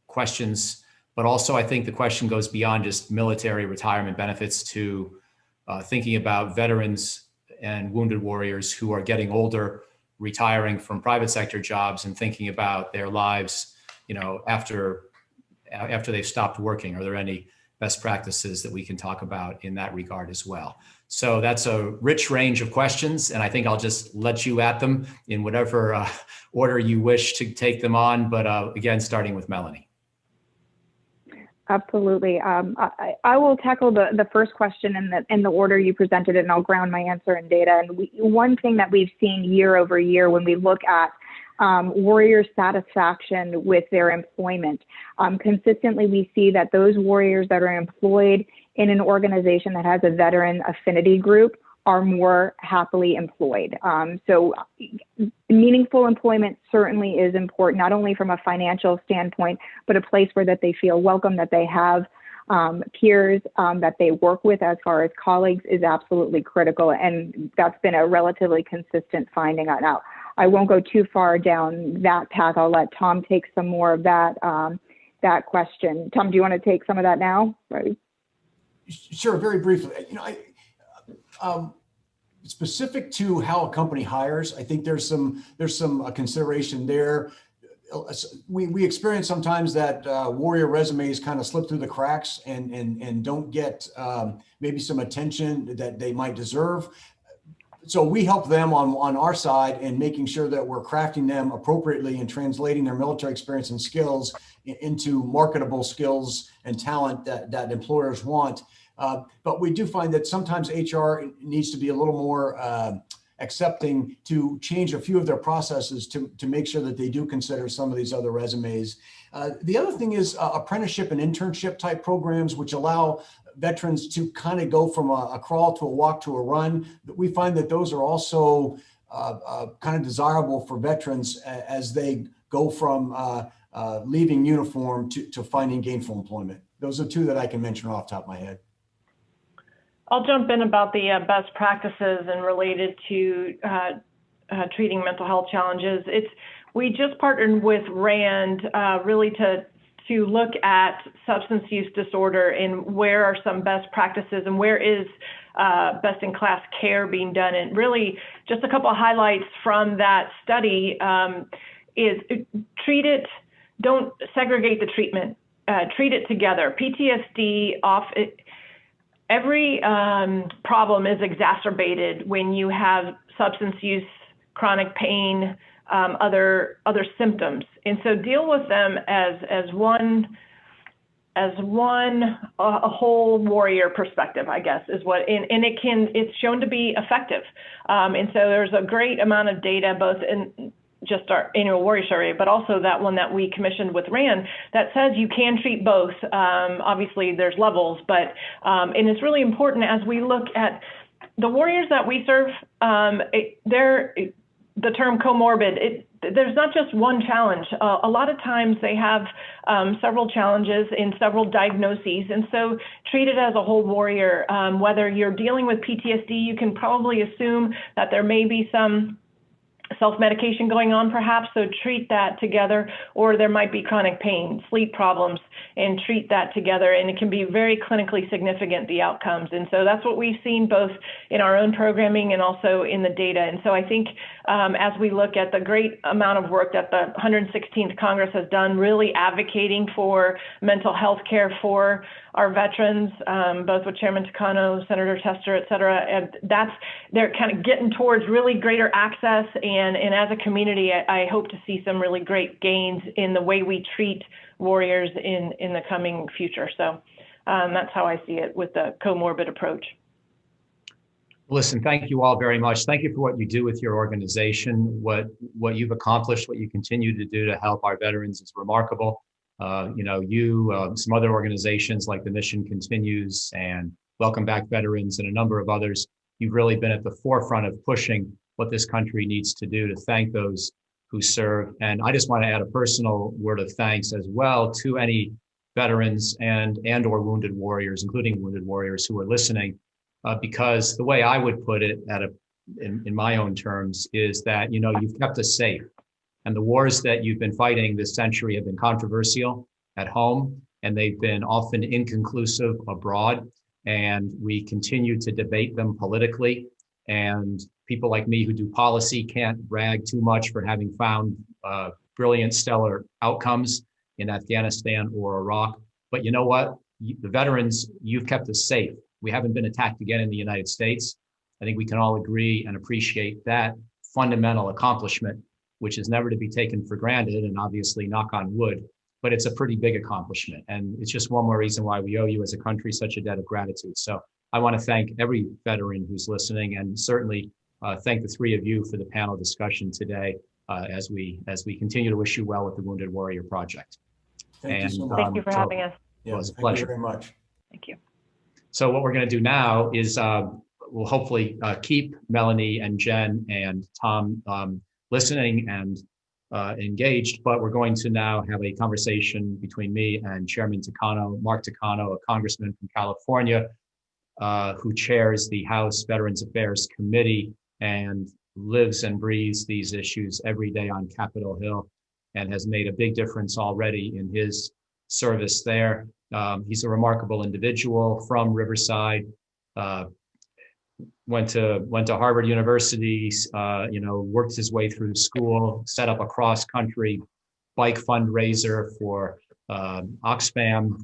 questions. But also, I think the question goes beyond just military retirement benefits to thinking about veterans and wounded warriors who are getting older, retiring from private sector jobs and thinking about their lives, after they've stopped working. Are there any best practices that we can talk about in that regard as well? So that's a rich range of questions, and I think I'll just let you at them in whatever order you wish to take them on. But again, starting with Melanie. Absolutely. I will tackle the first question in the order you presented it, and I'll ground my answer in data. And one thing that we've seen year over year when we look at warrior satisfaction with their employment, consistently we see that those warriors that are employed in an organization that has a veteran affinity group are more happily employed. So meaningful employment certainly is important, not only from a financial standpoint, but a place where that they feel welcome, that they have peers that they work with as far as colleagues is absolutely critical. And that's been a relatively consistent finding. Now, I won't go too far down that path. I'll let Tom take some more of that that question. Tom, do you want to take some of that now? Right. Sure, very briefly. Specific to how a company hires, I think there's some consideration there. We experience sometimes that warrior resumes kind of slip through the cracks and don't get maybe some attention that they might deserve. So we help them on our side in making sure that we're crafting them appropriately and translating their military experience and skills into marketable skills and talent that employers want. But we do find that sometimes HR needs to be a little more accepting to change a few of their processes to make sure that they do consider some of these other resumes. The other thing is apprenticeship and internship type programs, which allow veterans to kind of go from a crawl to a walk to a run. We find that those are also kind of desirable for veterans as they go from leaving uniform to finding gainful employment. Those are two that I can mention off the top of my head. I'll jump in about the best practices and related to treating mental health challenges. We just partnered with RAND really to look at substance use disorder and where are some best practices and where is best in class care being done. And really just a couple of highlights from that study is treat it, don't segregate the treatment, treat it together. PTSD every problem is exacerbated when you have substance use, chronic pain, other symptoms, and so deal with them as one a whole warrior perspective, I guess, is what, and it's shown to be effective, and so there's a great amount of data both in just our annual warrior survey, but also that one that we commissioned with RAND that says you can treat both. Obviously, there's levels, but and it's really important as we look at the warriors that we serve. The term comorbid, there's not just one challenge. A lot of times they have several challenges and several diagnoses, and so treat it as a whole warrior. Whether you're dealing with PTSD, you can probably assume that there may be some self-medication going on perhaps, so treat that together, or there might be chronic pain, sleep problems, and treat that together, and it can be very clinically significant, the outcomes. And so that's what we've seen both in our own programming and also in the data. And so I think as we look at the great amount of work that the 116th Congress has done, really advocating for mental health care for our veterans, both with Chairman Takano, Senator Tester, et cetera, and they're kind of getting towards really greater access. And as a community, I hope to see some really great gains in the way we treat warriors in the coming future. So that's how I see it with the comorbid approach. Listen, thank you all very much. Thank you for what you do with your organization. What you've accomplished, what you continue to do to help our veterans is remarkable. Some other organizations like the Mission Continues and Welcome Back Veterans and a number of others, you've really been at the forefront of pushing what this country needs to do to thank those who serve. And I just want to add a personal word of thanks as well to any veterans and or wounded warriors, including wounded warriors who are listening, because the way I would put it in my own terms is that, you've kept us safe. And the wars that you've been fighting this century have been controversial at home, and they've been often inconclusive abroad. And we continue to debate them politically. And people like me who do policy can't brag too much for having found brilliant, stellar outcomes in Afghanistan or Iraq. But you know what? The veterans, you've kept us safe. We haven't been attacked again in the United States. I think we can all agree and appreciate that fundamental accomplishment, which is never to be taken for granted, and obviously knock on wood, but it's a pretty big accomplishment. And it's just one more reason why we owe you as a country such a debt of gratitude. So I want to thank every veteran who's listening, and certainly thank the three of you for the panel discussion today as we continue to wish you well with the Wounded Warrior Project. Thank you so much. Thank you for having us. Yeah, it was a thank pleasure. you very much. Thank you. So what we're going to do now is we'll hopefully keep Melanie and Jen and Tom listening and engaged, but we're going to now have a conversation between me and Chairman Takano, Mark Takano, a congressman from California, who chairs the House Veterans Affairs Committee and lives and breathes these issues every day on Capitol Hill and has made a big difference already in his service there. He's a remarkable individual from Riverside. Went to Harvard University. Worked his way through school. Set up a cross-country bike fundraiser for Oxfam.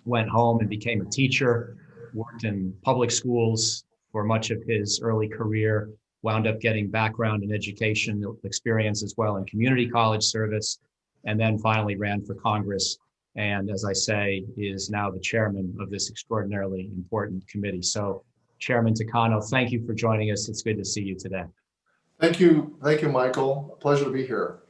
Went home and became a teacher. Worked in public schools for much of his early career. Wound up getting background in education experience as well in community college service, and then finally ran for Congress. And as I say, is now the chairman of this extraordinarily important committee. So Chairman Takano, thank you for joining us. It's good to see you today. Thank you, Michael. A pleasure to be here.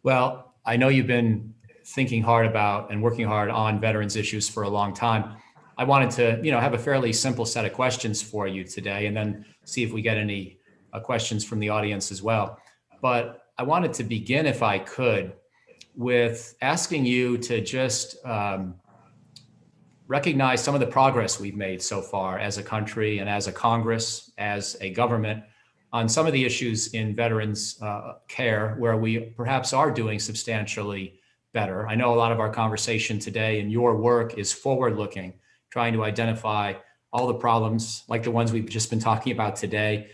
Well, I know you've been thinking hard about and working hard on veterans issues for a long time. I wanted to, have a fairly simple set of questions for you today, and then see if we get any questions from the audience as well. But I wanted to begin, if I could, with asking you to just recognize some of the progress we've made so far as a country and as a Congress, as a government, on some of the issues in veterans care where we perhaps are doing substantially better. I know a lot of our conversation today and your work is forward-looking, trying to identify all the problems like the ones we've just been talking about today,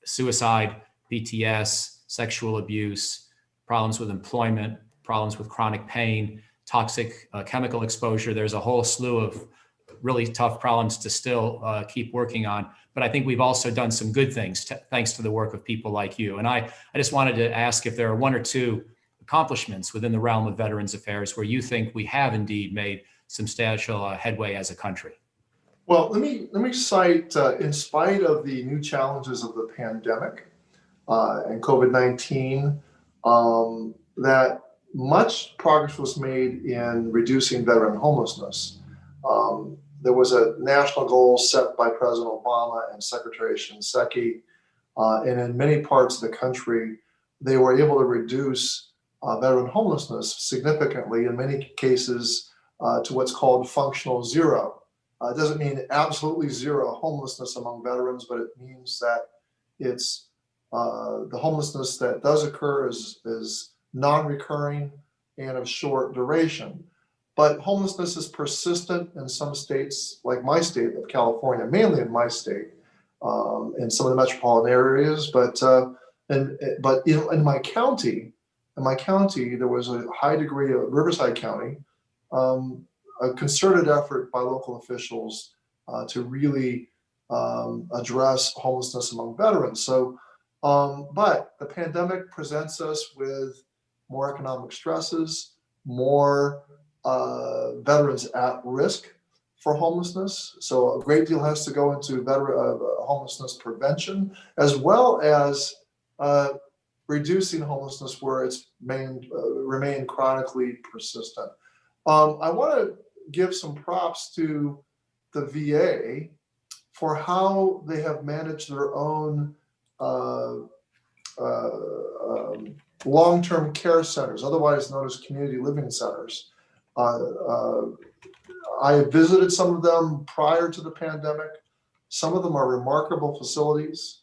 suicide, PTS, sexual abuse, problems with employment, problems with chronic pain, toxic chemical exposure. There's a whole slew of really tough problems to still keep working on. But I think we've also done some good things thanks to the work of people like you. And I just wanted to ask if there are one or two accomplishments within the realm of veterans affairs where you think we have indeed made substantial headway as a country. Well, let me cite, in spite of the new challenges of the pandemic and COVID-19, that much progress was made in reducing veteran homelessness. There was a national goal set by President Obama and Secretary Shinseki, and in many parts of the country, they were able to reduce veteran homelessness significantly, in many cases, to what's called functional zero. It doesn't mean absolutely zero homelessness among veterans, but it means that it's the homelessness that does occur is non-recurring and of short duration. But homelessness is persistent in some states, like my state of California, mainly in my state, in some of the metropolitan areas. But in my county, there was a high degree of Riverside County, a concerted effort by local officials to really address homelessness among veterans. So, but the pandemic presents us with more economic stresses, more veterans at risk for homelessness. So a great deal has to go into homelessness prevention, as well as reducing homelessness where it's remained chronically persistent. I want to give some props to the VA for how they have managed their own long-term care centers, otherwise known as community living centers. I visited some of them prior to the pandemic. Some of them are remarkable facilities.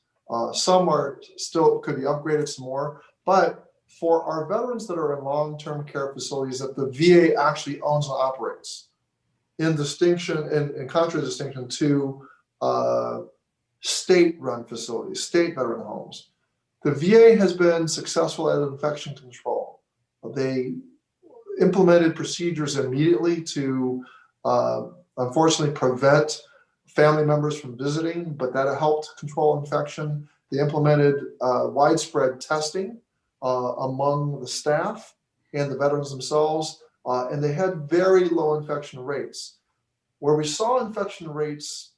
Some are still could be upgraded some more. But for our veterans that are in long-term care facilities that the VA actually owns and operates, in contradistinction to state-run facilities, state veteran homes, the VA has been successful at infection control. They implemented procedures immediately to unfortunately prevent family members from visiting, but that helped control infection. They implemented widespread testing among the staff and the veterans themselves, and they had very low infection rates. Where we saw infection rates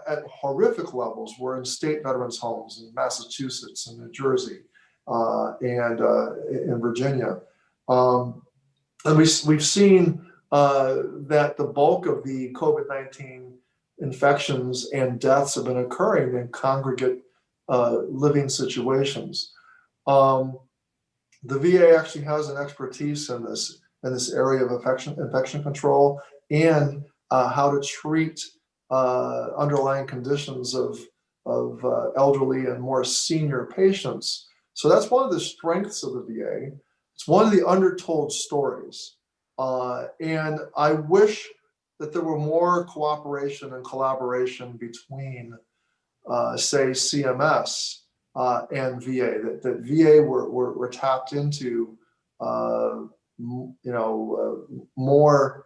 at horrific levels were in state veterans' homes in Massachusetts and New Jersey and in Virginia. And we've seen that the bulk of the COVID-19 infections and deaths have been occurring in congregate living situations. The VA actually has an expertise in this area of infection control and how to treat underlying conditions of elderly and more senior patients. So that's one of the strengths of the VA. It's one of the undertold stories. And I wish that there were more cooperation and collaboration between, say, CMS and VA, that VA were tapped into, more,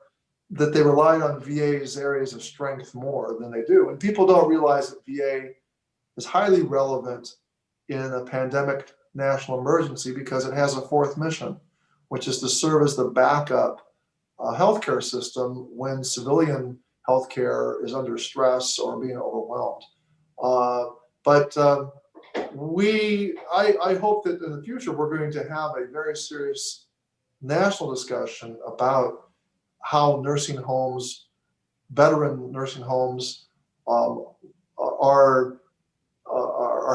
that they relied on VA's areas of strength more than they do. And people don't realize that VA is highly relevant in a pandemic national emergency because it has a fourth mission, which is to serve as the backup healthcare system when civilian healthcare is under stress or being overwhelmed. But I hope that in the future we're going to have a very serious national discussion about how nursing homes, veteran nursing homes, are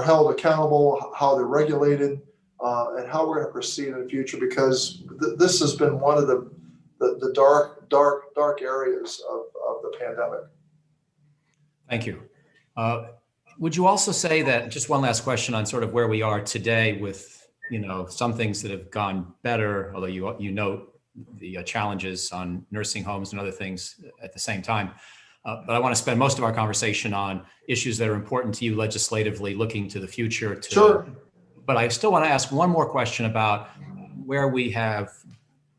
held accountable, how they're regulated, and how we're going to proceed in the future, because this has been one of the dark areas of the pandemic. Thank you. Would you also say that, just one last question on sort of where we are today with, some things that have gone better, although you note the challenges on nursing homes and other things at the same time. But I want to spend most of our conversation on issues that are important to you legislatively, looking to the future. Sure. But I still want to ask one more question about where we have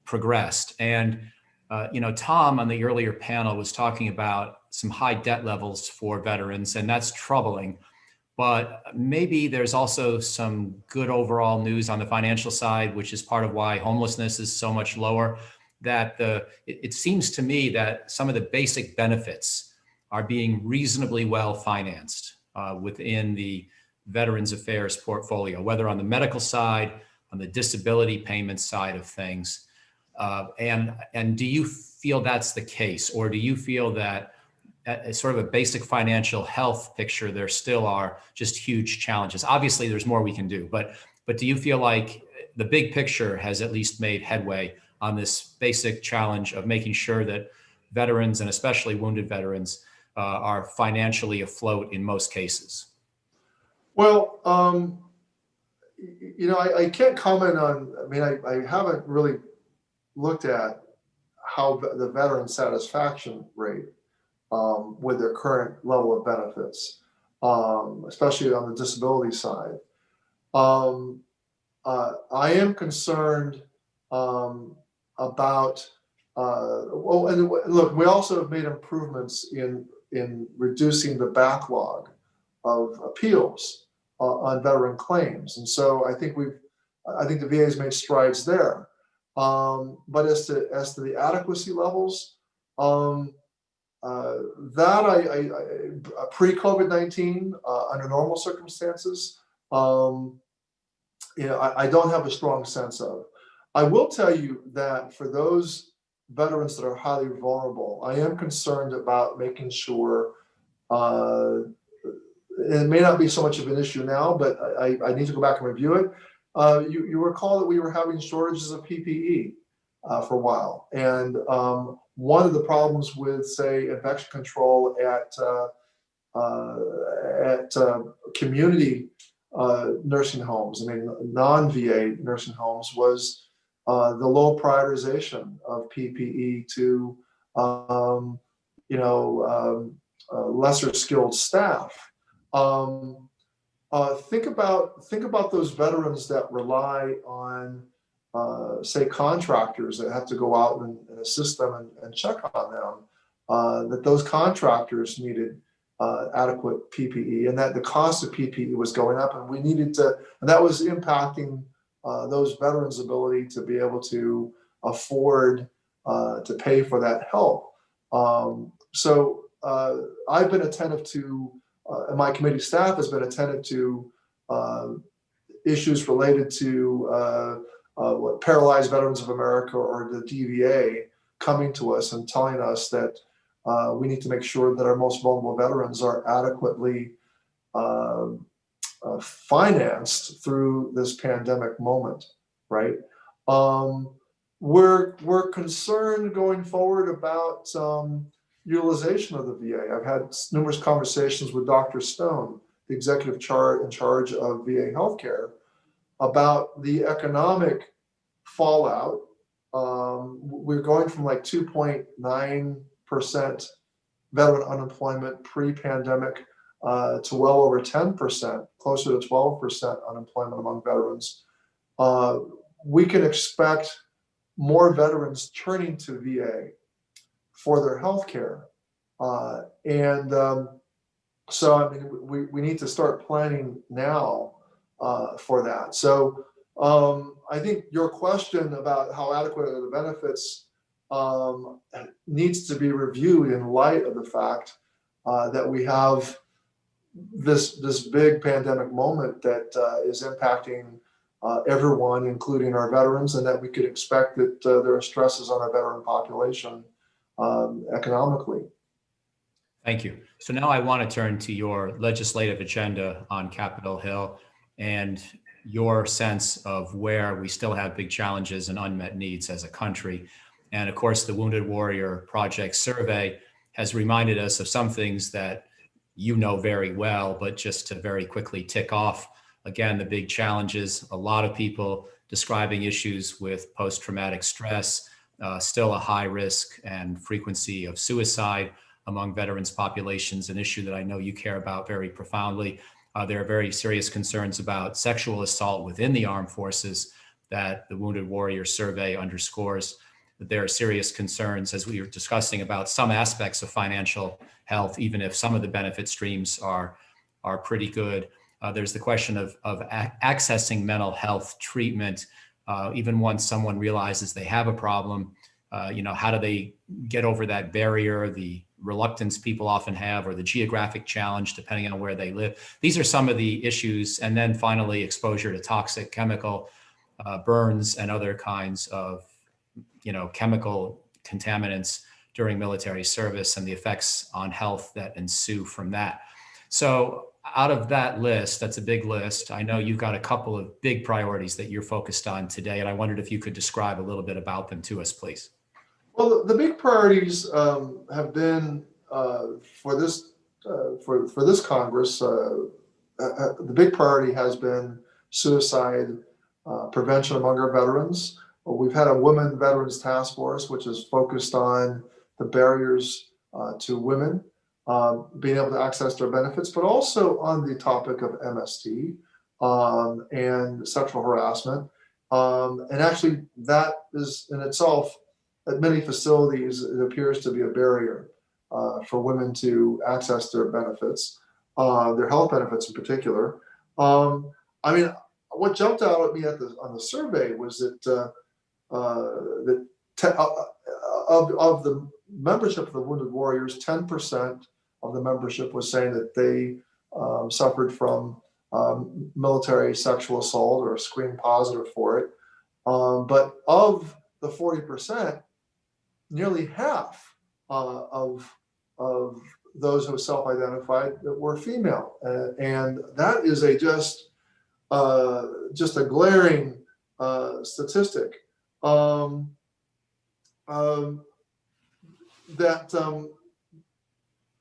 progressed. And, Tom on the earlier panel was talking about some high debt levels for veterans, and that's troubling. But maybe there's also some good overall news on the financial side, which is part of why homelessness is so much lower. That it seems to me that some of the basic benefits are being reasonably well financed within the Veterans Affairs portfolio, whether on the medical side, on the disability payment side of things. And do you feel that's the case, or do you feel that as sort of a basic financial health picture, there still are just huge challenges? Obviously, there's more we can do, but do you feel like the big picture has at least made headway on this basic challenge of making sure that veterans, and especially wounded veterans, are financially afloat in most cases? Well, I can't comment on, I haven't really looked at how the veteran satisfaction rate with their current level of benefits, especially on the disability side. I am concerned about, and look, we also have made improvements in reducing the backlog of appeals on veteran claims, and so I think the VA has made strides there. But as to the adequacy levels, that I pre-COVID-19, under normal circumstances, I don't have a strong sense of. I will tell you that for those veterans that are highly vulnerable, I am concerned about making sure, it may not be so much of an issue now, but I need to go back and review it. You recall that we were having shortages of PPE for a while. And one of the problems with, say, infection control at community nursing homes, non-VA nursing homes, was the low prioritization of PPE to lesser skilled staff. Think about those veterans that rely on, say, contractors that have to go out and assist them and check on them, that those contractors needed adequate PPE, and that the cost of PPE was going up, and we needed to, and that was impacting those veterans' ability to be able to afford to pay for that help. So I've been attentive to, and my committee staff has been attentive to issues related to what Paralyzed Veterans of America, or the DVA, coming to us and telling us that we need to make sure that our most vulnerable veterans are adequately financed through this pandemic moment, right? We're concerned going forward about utilization of the VA. I've had numerous conversations with Dr. Stone, the executive in charge of VA healthcare, about the economic fallout we're going from like 2.9% veteran unemployment pre-pandemic to well over 10%, closer to 12% unemployment among veterans. We can expect more veterans turning to VA for their health care. So, I mean, we need to start planning now for that. So I think your question about how adequate are the benefits needs to be reviewed in light of the fact that we have this big pandemic moment that is impacting everyone, including our veterans, and that we could expect that there are stresses on our veteran population economically. Thank you. So now I want to turn to your legislative agenda on Capitol Hill and your sense of where we still have big challenges and unmet needs as a country. And of course, the Wounded Warrior Project survey has reminded us of some things that you know very well, but just to very quickly tick off, again, the big challenges, a lot of people describing issues with post-traumatic stress, still a high risk and frequency of suicide among veterans populations, an issue that I know you care about very profoundly. There are very serious concerns about sexual assault within the armed forces that the Wounded Warrior survey underscores. That there are serious concerns, as we were discussing, about some aspects of financial health, even if some of the benefit streams are pretty good. There's the question of accessing mental health treatment, even once someone realizes they have a problem. How do they get over that barrier, the reluctance people often have, or the geographic challenge, depending on where they live? These are some of the issues. And then finally, exposure to toxic chemical burns and other kinds of chemical contaminants during military service and the effects on health that ensue from that. So out of that list, that's a big list. I know you've got a couple of big priorities that you're focused on today, and I wondered if you could describe a little bit about them to us, please. Well, the big priorities have been for this Congress. The big priority has been suicide prevention among our veterans. We've had a Women Veterans Task Force, which is focused on the barriers to women being able to access their benefits, but also on the topic of MST and sexual harassment. And actually, that is in itself, at many facilities, it appears to be a barrier for women to access their benefits, their health benefits in particular. I mean, what jumped out at me on the survey was that of the membership of the Wounded Warriors, 10% of the membership was saying that they suffered from military sexual assault or screened positive for it. But of the 40%, nearly half of those who self-identified were female, and that is just a glaring statistic.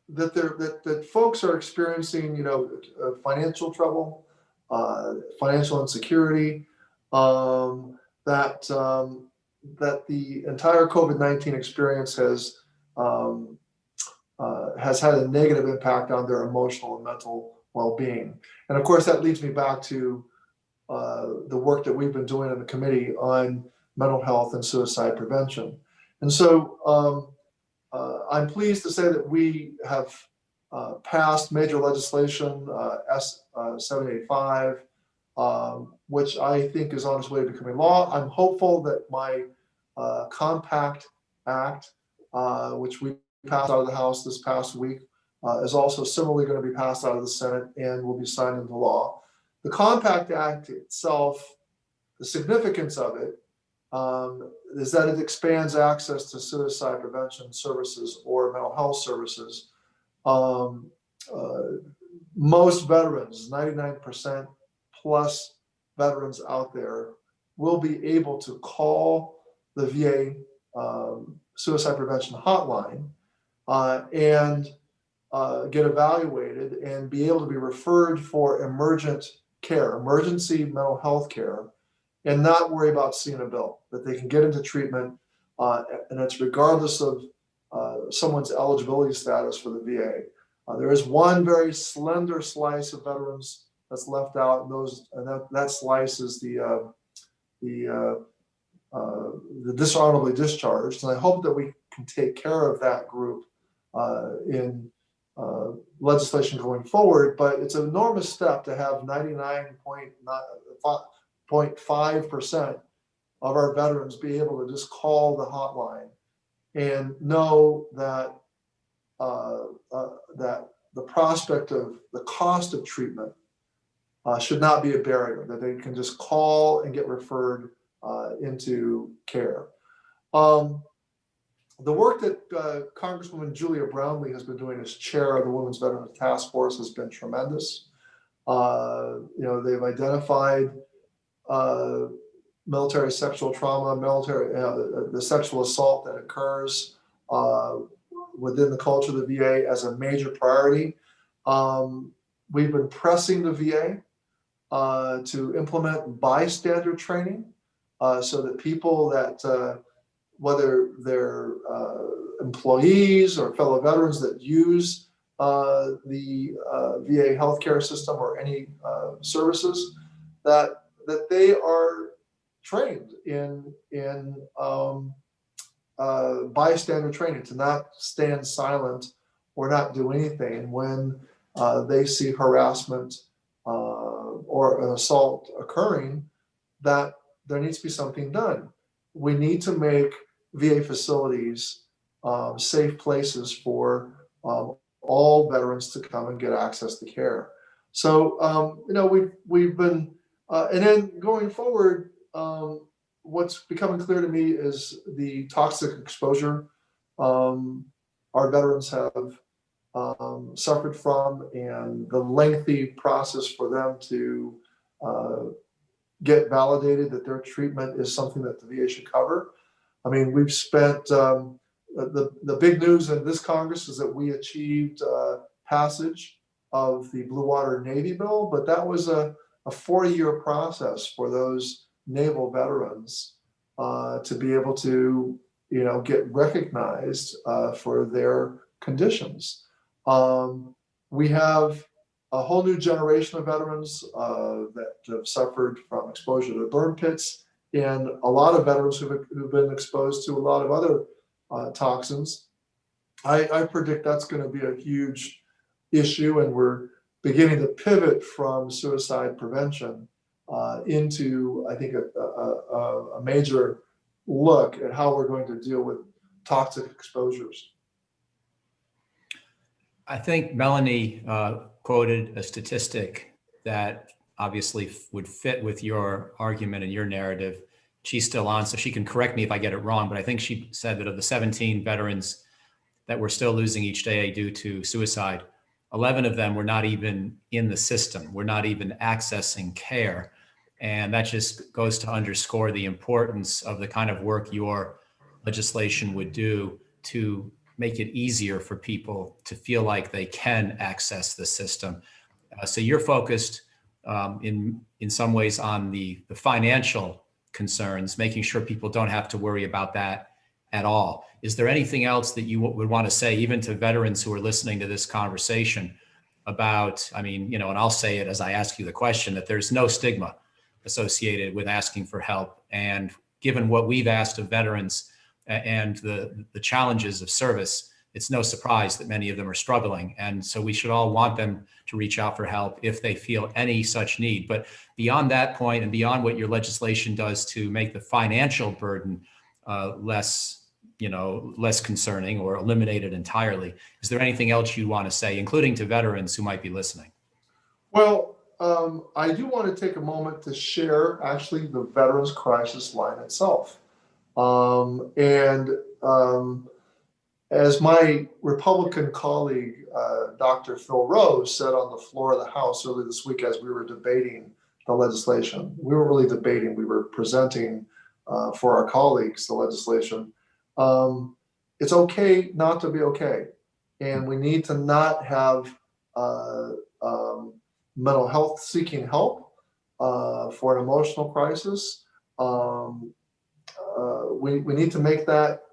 That folks are experiencing, financial trouble, financial insecurity, that the entire COVID-19 experience has had a negative impact on their emotional and mental well-being. And of course, that leads me back to the work that we've been doing in the committee on mental health and suicide prevention. And so I'm pleased to say that we have passed major legislation, S-785, which I think is on its way to becoming law. I'm hopeful that my Compact Act, which we passed out of the House this past week, is also similarly going to be passed out of the Senate and will be signed into law. The Compact Act itself, the significance of it is that it expands access to suicide prevention services or mental health services. Most veterans, 99% plus veterans out there, will be able to call the VA suicide prevention hotline and get evaluated and be able to be referred for emergent care, emergency mental health care. and not worry about seeing a bill, that they can get into treatment, and it's regardless of someone's eligibility status for the VA. There is one very slender slice of veterans that's left out, and that slice is the dishonorably discharged. And I hope that we can take care of that group in legislation going forward. But it's an enormous step to have 99.5% of our veterans be able to just call the hotline and know that that the prospect of the cost of treatment should not be a barrier, that they can just call and get referred into care. The work that Congresswoman Julia Brownlee has been doing as chair of the Women's Veterans Task Force has been tremendous. They've identified military sexual trauma, the sexual assault that occurs within the culture of the VA as a major priority. We've been pressing the VA to implement bystander training so that people that, whether they're employees or fellow veterans that use the VA healthcare system or any services, that they are trained in bystander training, to not stand silent or not do anything when they see harassment or an assault occurring, that there needs to be something done. We need to make VA facilities safe places for all veterans to come and get access to care. So, we've been, and then going forward, what's becoming clear to me is the toxic exposure our veterans have suffered from, and the lengthy process for them to get validated that their treatment is something that the VA should cover. I mean, we've spent, the big news in this Congress is that we achieved passage of the Blue Water Navy bill, but that was a 4-year process for those naval veterans to be able to, get recognized for their conditions. We have a whole new generation of veterans that have suffered from exposure to burn pits, and a lot of veterans who've been exposed to a lot of other toxins. I predict that's going to be a huge issue, and we're beginning to pivot from suicide prevention into, I think, a major look at how we're going to deal with toxic exposures. I think Melanie quoted a statistic that obviously would fit with your argument and your narrative. She's still on, so she can correct me if I get it wrong, but I think she said that of the 17 veterans that we're still losing each day due to suicide, 11 of them were not even in the system. We're not even accessing care. And that just goes to underscore the importance of the kind of work your legislation would do to make it easier for people to feel like they can access the system. So you're focused in some ways on the financial concerns, making sure people don't have to worry about that at all. Is there anything else that you would want to say, even to veterans who are listening to this conversation about, and I'll say it as I ask you the question, that there's no stigma associated with asking for help. And given what we've asked of veterans and the challenges of service, it's no surprise that many of them are struggling. And so we should all want them to reach out for help if they feel any such need. But beyond that point, and beyond what your legislation does to make the financial burden less concerning or eliminated entirely, is there anything else you want to say, including to veterans who might be listening? Well, I do want to take a moment to share actually the Veterans Crisis Line itself. As my Republican colleague, Dr. Phil Rose, said on the floor of the House earlier this week as we were debating the legislation, we weren't really debating, we were presenting for our colleagues the legislation. It's okay not to be okay. And we need to not have mental health seeking help for an emotional crisis. we need to make that,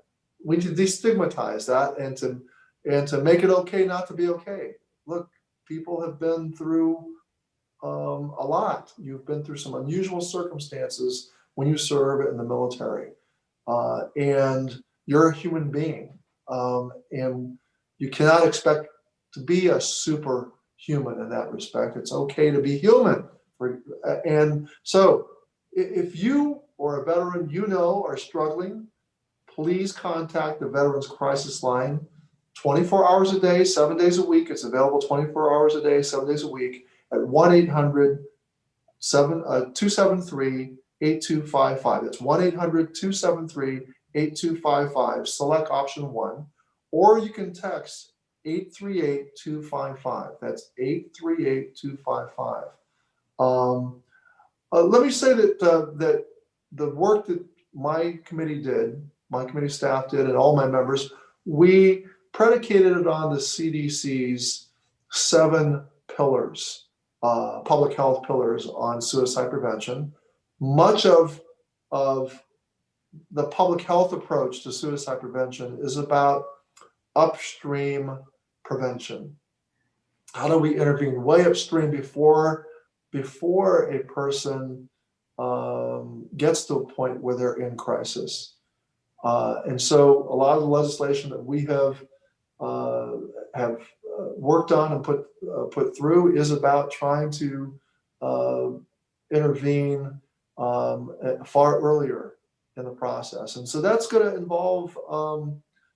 we need to destigmatize that, and to make it okay not to be okay. Look, people have been through a lot. You've been through some unusual circumstances when you serve in the military, and you're a human being, and you cannot expect to be a superhuman in that respect. It's okay to be human. And so if you or a veteran you know are struggling, please contact the Veterans Crisis Line 24 hours a day, 7 days a week. It's available 24 hours a day, 7 days a week at 1-800-273-8255. That's 1-800-273-8255. Select option 1. Or you can text 838-255. That's 838-255. Let me say that that the work that my committee did, my committee staff did, and all my members, we predicated it on the CDC's 7 pillars, public health pillars on suicide prevention. Much of the public health approach to suicide prevention is about upstream prevention. How do we intervene way upstream before a person gets to a point where they're in crisis? And so a lot of the legislation that we have worked on and put through is about trying to intervene far earlier in the process. And so that's going to involve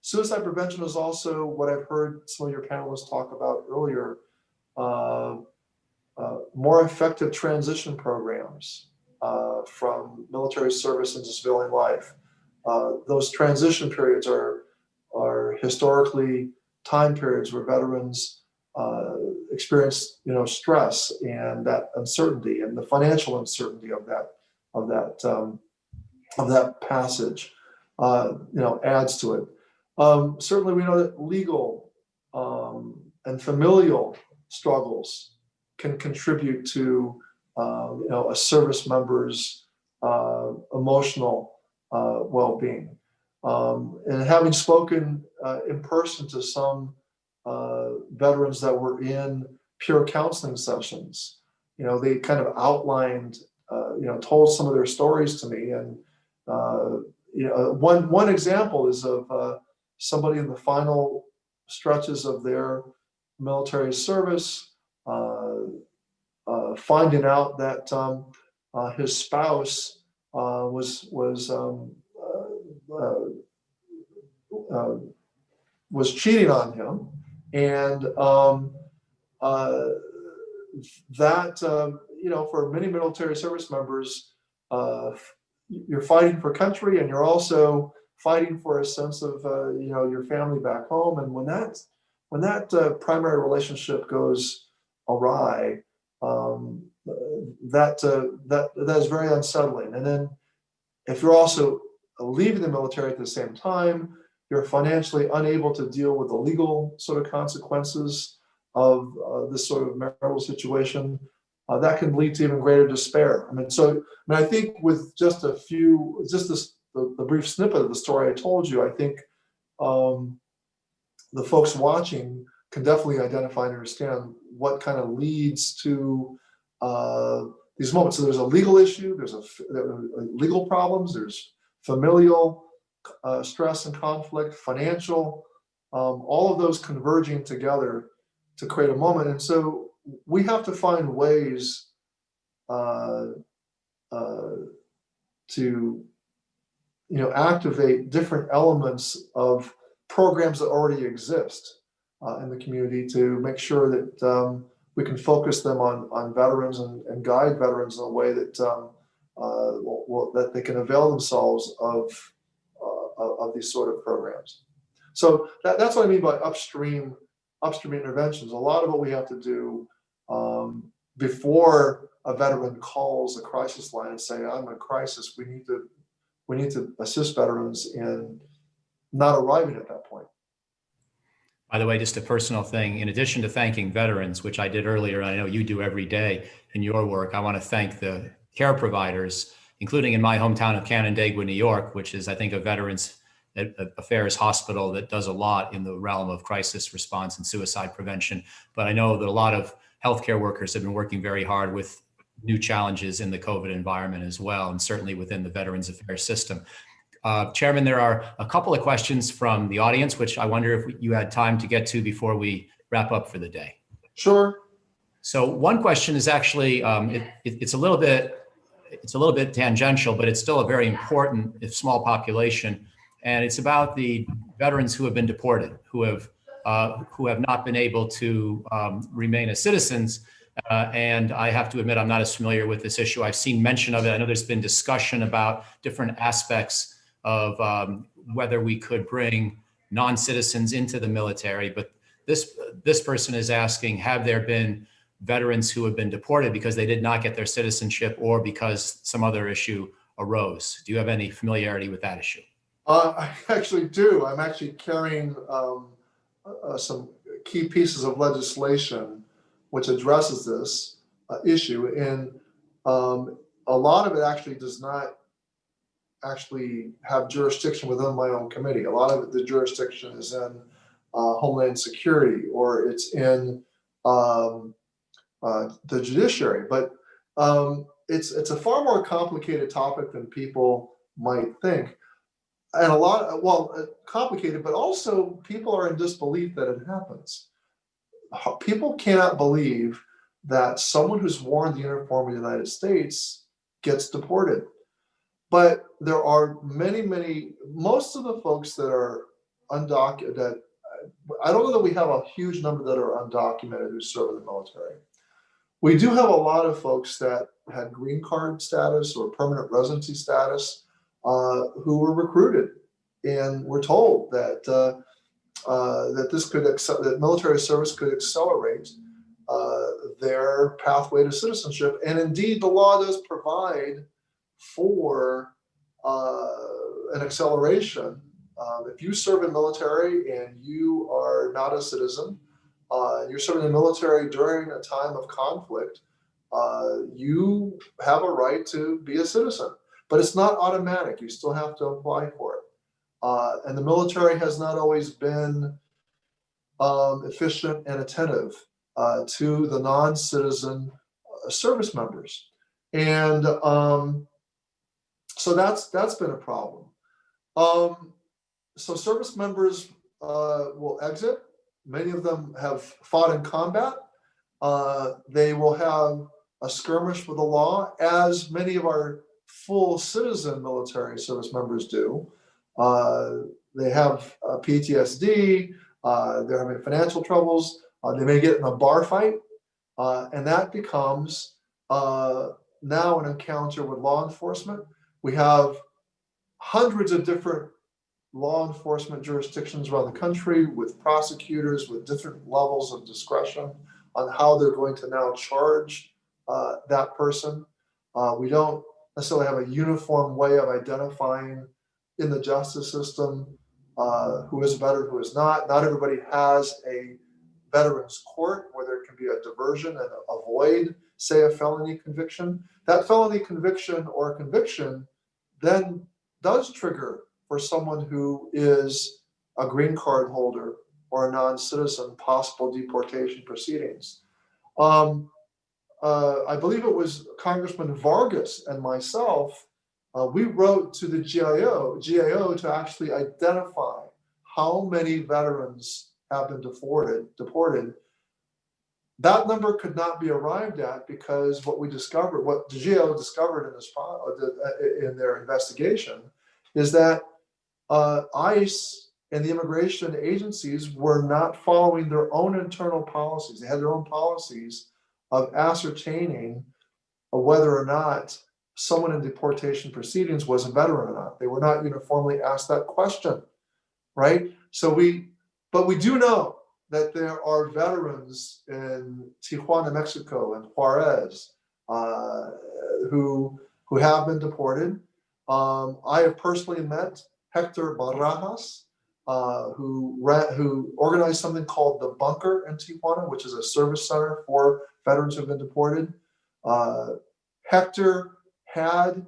suicide prevention is also what I've heard some of your panelists talk about earlier, more effective transition programs from military service into civilian life. Those transition periods are historically time periods where veterans experience, stress and that uncertainty and the financial uncertainty of that passage, adds to it. Certainly, we know that legal and familial struggles can contribute to a service member's emotional well-being. And having spoken in person to some veterans that were in peer counseling sessions, they kind of outlined, told some of their stories to me. And one example is of somebody in the final stretches of their military service, finding out that his spouse was cheating on him, and that for many military service members, you're fighting for country, and you're also fighting for a sense of your family back home. And when that primary relationship goes awry, that is very unsettling. And then if you're also leaving the military at the same time, you're financially unable to deal with the legal sort of consequences of this sort of marital situation, that can lead to even greater despair. I think with just the brief snippet of the story I told you, I think the folks watching can definitely identify and understand what kind of leads to these moments. So there's a legal issue, there are legal problems, there's familial stress and conflict, financial, all of those converging together to create a moment. And so we have to find ways to activate different elements of programs that already exist in the community to make sure that we can focus them on veterans and guide veterans in a way that that they can avail themselves of these sort of programs. So that's what I mean by upstream interventions. A lot of what we have to do before a veteran calls a crisis line and say, I'm in a crisis, we need to assist veterans in not arriving at that point. By the way, just a personal thing, in addition to thanking veterans, which I did earlier, I know you do every day in your work, I want to thank the care providers including in my hometown of Canandaigua, New York, which is, I think, a Veterans Affairs hospital that does a lot in the realm of crisis response and suicide prevention. But I know that a lot of healthcare workers have been working very hard with new challenges in the COVID environment as well, and certainly within the Veterans Affairs system. Chairman, there are a couple of questions from the audience, which I wonder if you had time to get to before we wrap up for the day. Sure. So one question is actually, it's a little bit tangential, but it's still a very important, if small, population, and it's about the veterans who have been deported, who have not been able to remain as citizens. And I have to admit, I'm not as familiar with this issue. I've seen mention of it. I know there's been discussion about different aspects of whether we could bring non-citizens into the military, but this person is asking, have there been veterans who have been deported because they did not get their citizenship or because some other issue arose? Do you have any familiarity with that issue? I actually do. I'm actually carrying some key pieces of legislation which addresses this issue, and a lot of it actually does not actually have jurisdiction within my own committee. A lot of it, the jurisdiction is in Homeland Security, or it's in the judiciary. But it's a far more complicated topic than people might think, and complicated, but also people are in disbelief that it happens. People cannot believe that someone who's worn the uniform of the United States gets deported. But there are most of the folks that are undocumented, I don't know that we have a huge number that are undocumented who serve in the military. We do have a lot of folks that had green card status or permanent residency status who were recruited and were told that that military service could accelerate their pathway to citizenship. And indeed, the law does provide for an acceleration. If you serve in military and you are not a citizen, you're serving in the military during a time of conflict, you have a right to be a citizen. But it's not automatic. You still have to apply for it. And the military has not always been efficient and attentive to the non-citizen service members. And so that's been a problem. So service members will exit. Many of them have fought in combat. They will have a skirmish with the law, as many of our full citizen military service members do. They have PTSD, they're having financial troubles, they may get in a bar fight, and that becomes now an encounter with law enforcement. We have hundreds of different law enforcement jurisdictions around the country with prosecutors with different levels of discretion on how they're going to now charge that person. We don't necessarily have a uniform way of identifying in the justice system who is a veteran, who is not. Not everybody has a veterans court where there can be a diversion and avoid, say, a felony conviction. That felony conviction or conviction then does trigger for someone who is a green card holder or a non-citizen possible deportation proceedings. I believe it was Congressman Vargas and myself, we wrote to the GAO to actually identify how many veterans have been deported. That number could not be arrived at because what the GAO discovered in their investigation is that ICE and the immigration agencies were not following their own internal policies. They had their own policies of ascertaining whether or not someone in deportation proceedings was a veteran or not. They were not uniformly asked that question, right? But we do know that there are veterans in Tijuana, Mexico, and Juarez who have been deported. I have personally met Hector Barajas, who organized something called the Bunker in Tijuana, which is a service center for veterans who have been deported. Hector had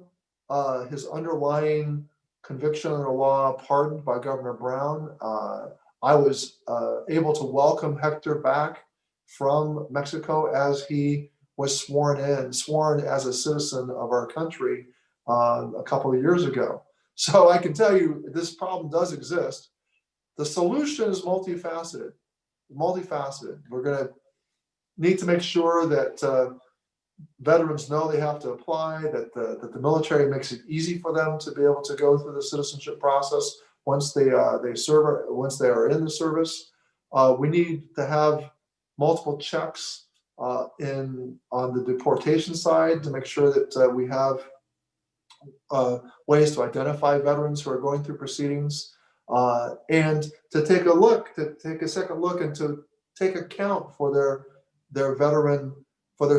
his underlying conviction under law pardoned by Governor Brown. I was able to welcome Hector back from Mexico as he was sworn as a citizen of our country a couple of years ago. So I can tell you this problem does exist. The solution is multifaceted. We're going to need to make sure that veterans know they have to apply, that the military makes it easy for them to be able to go through the citizenship process once they serve, once they are in the service. We need to have multiple checks on the deportation side to make sure that we have ways to identify veterans who are going through proceedings, and to take a second look and to take account for their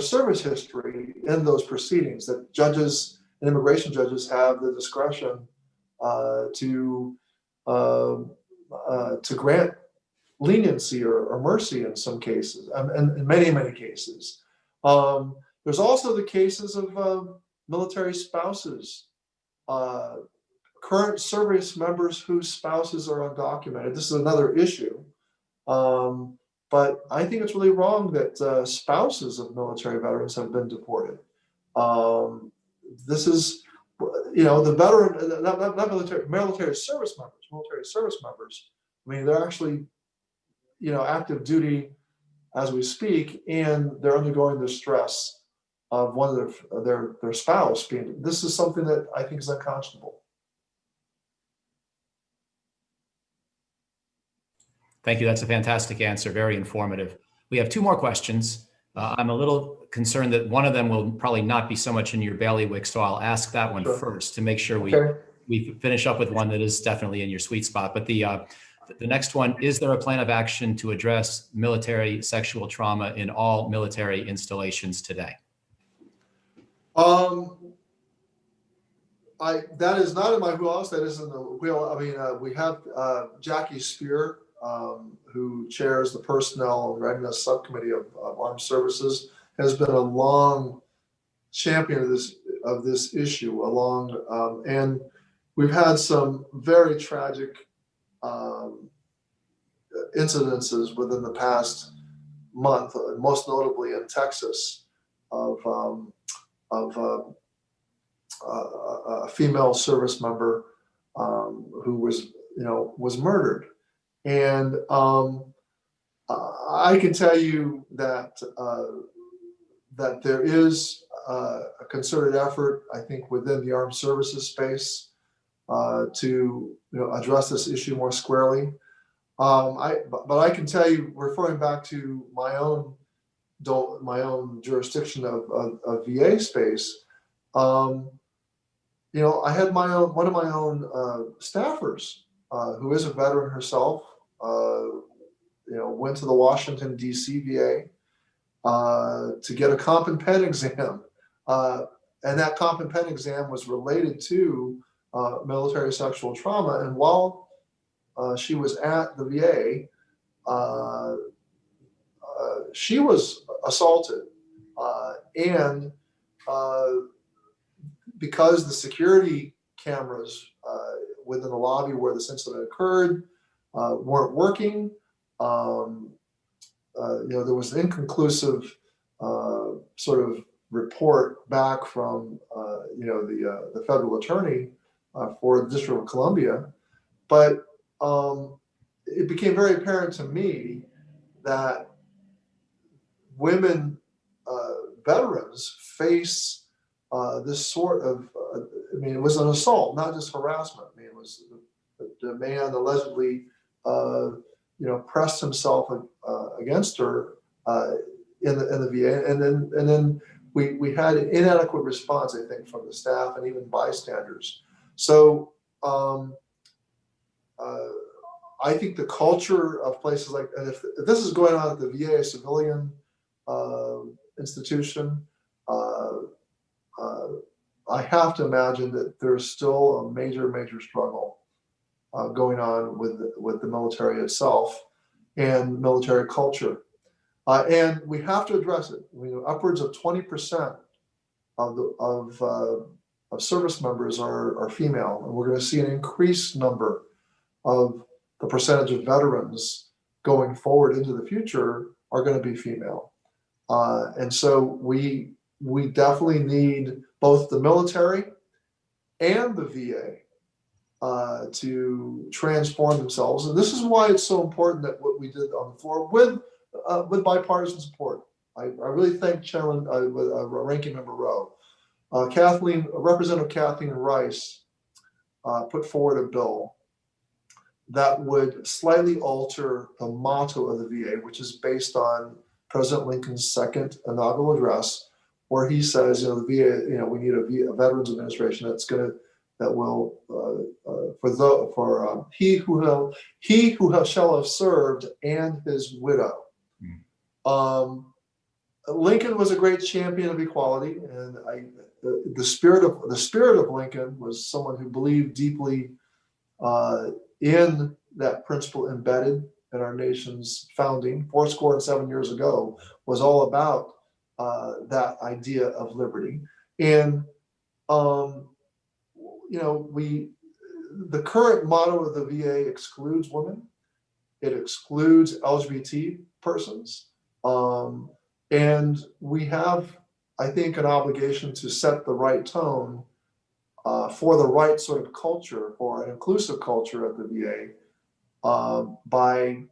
service history in those proceedings, that judges and immigration judges have the discretion to grant leniency or mercy in some cases, and in many cases. There's also the cases of military spouses, current service members whose spouses are undocumented. This is another issue. But I think it's really wrong that spouses of military veterans have been deported. This is, the veteran, not military service members. I mean, they're actually, active duty as we speak, and they're undergoing the stress of one of their spouse being. This is something that I think is unconscionable. Thank you. That's a fantastic answer. Very informative. We have two more questions. I'm a little concerned that one of them will probably not be so much in your bailiwick, so I'll ask that one first to make sure we finish up with one that is definitely in your sweet spot. But the next one, is there a plan of action to address military sexual trauma in all military installations today? That is not in my wheelhouse. That is in the wheel. I mean, we have Jackie Spear, who chairs the Personnel and Readiness Subcommittee of Armed Services, has been a long champion of this issue, and we've had some very tragic incidences within the past month, most notably in Texas, of a female service member who was murdered. And I can tell you that that there is a concerted effort, I think, within the armed services space to address this issue more squarely. But I can tell you, referring back to my own jurisdiction of VA space, I had one of my own staffers who is a veteran herself. Went to the Washington D.C. VA to get a comp and pen exam, and that comp and pen exam was related to military sexual trauma. And while she was at the VA, she was assaulted, and because the security cameras within the lobby where this incident occurred weren't working, there was an inconclusive sort of report back from the federal attorney for the District of Columbia, but it became very apparent to me that women veterans face this sort of, it was an assault, not just harassment. It was the man allegedly, pressed himself against her in the VA, and then we had an inadequate response, I think, from the staff and even bystanders. So I think the culture of places like, and if this is going on at the VA civilian institution, I have to imagine that there's still a major struggle going on with the military itself and military culture, and we have to address it. Upwards of 20% of service members are female, and we're going to see an increased number of the percentage of veterans going forward into the future are going to be female. And so we definitely need both the military and the VA to transform themselves. And this is why it's so important that what we did on the floor with bipartisan support. I really thank Chairman, Ranking Member Rowe. Representative Kathleen Rice put forward a bill that would slightly alter the motto of the VA, which is based on President Lincoln's second inaugural address, where he says, the VA, we need a Veterans Administration he who shall have served and his widow. Lincoln was a great champion of equality, and the spirit of Lincoln was someone who believed deeply in that principle embedded in our nation's founding 7 years ago, was all about that idea of liberty. And the current motto of the VA excludes women, it excludes LGBT persons, and we have, I think, an obligation to set the right tone for the right sort of culture, for an inclusive culture at the VA, by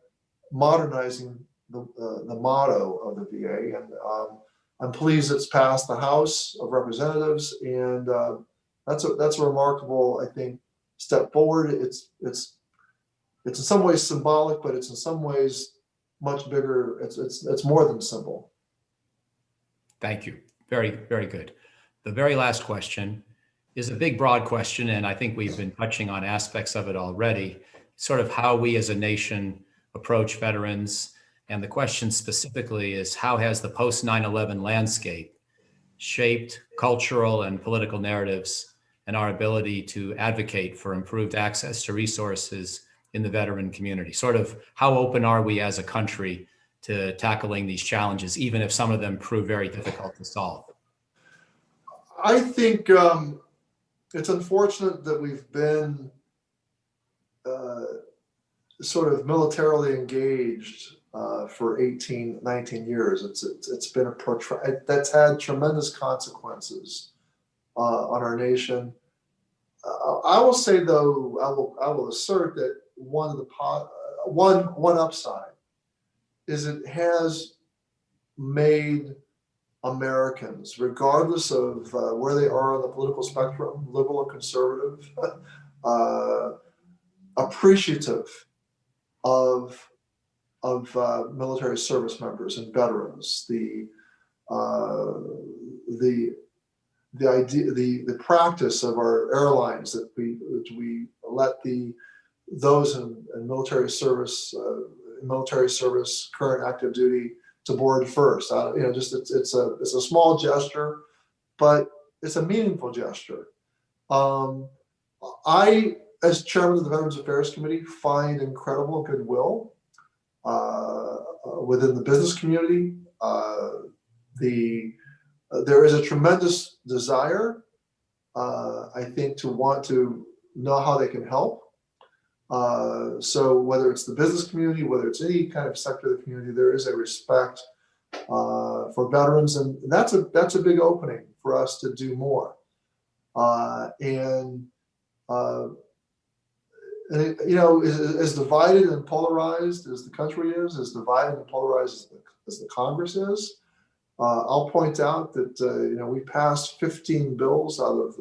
modernizing the motto of the VA. And I'm pleased it's passed the House of Representatives, and that's a remarkable, I think, step forward. It's in some ways symbolic, but it's in some ways much bigger. It's more than symbol. Thank you. Very, very good. The very last question is a big, broad question, and I think we've been touching on aspects of it already, sort of how we as a nation approach veterans. And the question specifically is, how has the post-9/11 landscape shaped cultural and political narratives and our ability to advocate for improved access to resources in the veteran community? Sort of how open are we as a country to tackling these challenges, even if some of them prove very difficult to solve? I think it's unfortunate that we've been sort of militarily engaged for 18, 19 years. It's been that's had tremendous consequences on our nation. I will say, though, I will assert that one upside is it has made Americans, regardless of where they are on the political spectrum, liberal or conservative, appreciative of military service members and veterans. The idea, the practice of our airlines that we let those in military service, current active duty, to board first. It's a small gesture, but it's a meaningful gesture. I, as chairman of the Veterans Affairs Committee, find incredible goodwill within the business community. There is a tremendous desire, I think, to want to know how they can help. So whether it's the business community, whether it's any kind of sector of the community, there is a respect for veterans, and that's a big opening for us to do more. As divided and polarized as the country is, as divided and polarized as the Congress is, I'll point out that we passed 15 bills out of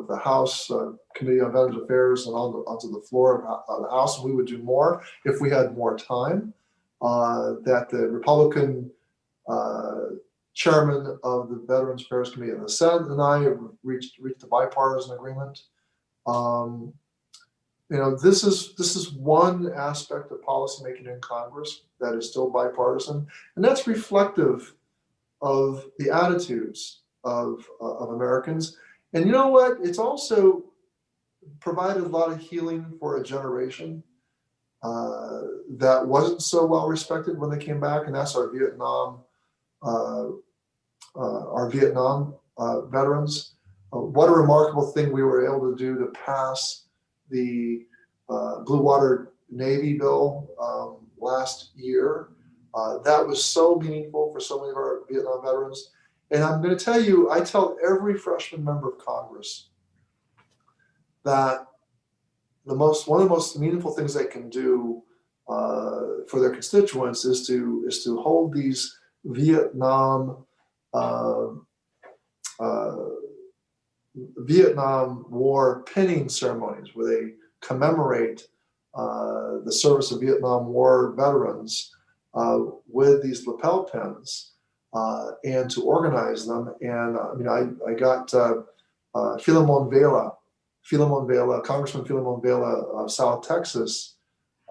the House Committee on Veterans Affairs and onto the floor of the House, and we would do more if we had more time. That the Republican chairman of the Veterans Affairs Committee in the Senate and I have reached a bipartisan agreement. This is one aspect of policymaking in Congress that is still bipartisan, and that's reflective of the attitudes of Americans. And you know what? It's also provided a lot of healing for a generation that wasn't so well respected when they came back, and that's our Vietnam veterans. what a remarkable thing we were able to do to pass the Blue Water Navy bill last year. That was so meaningful for so many of our Vietnam veterans. And I'm going to tell you, I tell every freshman member of Congress that one of the most meaningful things they can do for their constituents is to hold these Vietnam War pinning ceremonies where they commemorate the service of Vietnam War veterans with these lapel pins and to organize them. And I got Philemon Vela, Congressman Philemon Vela of South Texas,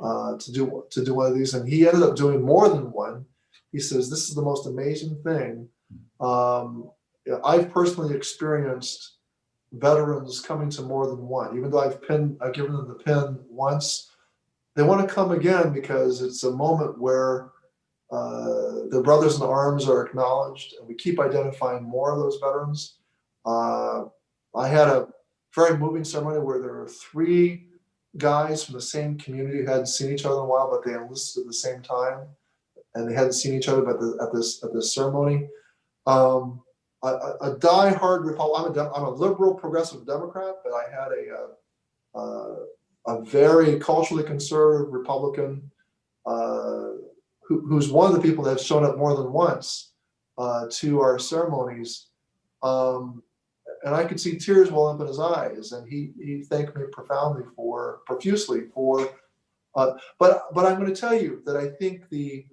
to do one of these, and he ended up doing more than one. He says, this is the most amazing thing. I've personally experienced veterans coming to more than one. Even though I've given them the pin once, they want to come again because it's a moment where their brothers in arms are acknowledged, and we keep identifying more of those veterans. I had a very moving ceremony where there were 3 guys from the same community who hadn't seen each other in a while, but they enlisted at the same time, and they hadn't seen each other at this ceremony. A die-hard Republican. I'm a liberal progressive Democrat, but I had a very culturally conservative Republican who's one of the people that have shown up more than once to our ceremonies. And I could see tears well up in his eyes, and he thanked me profusely for. But I'm going to tell you that I think the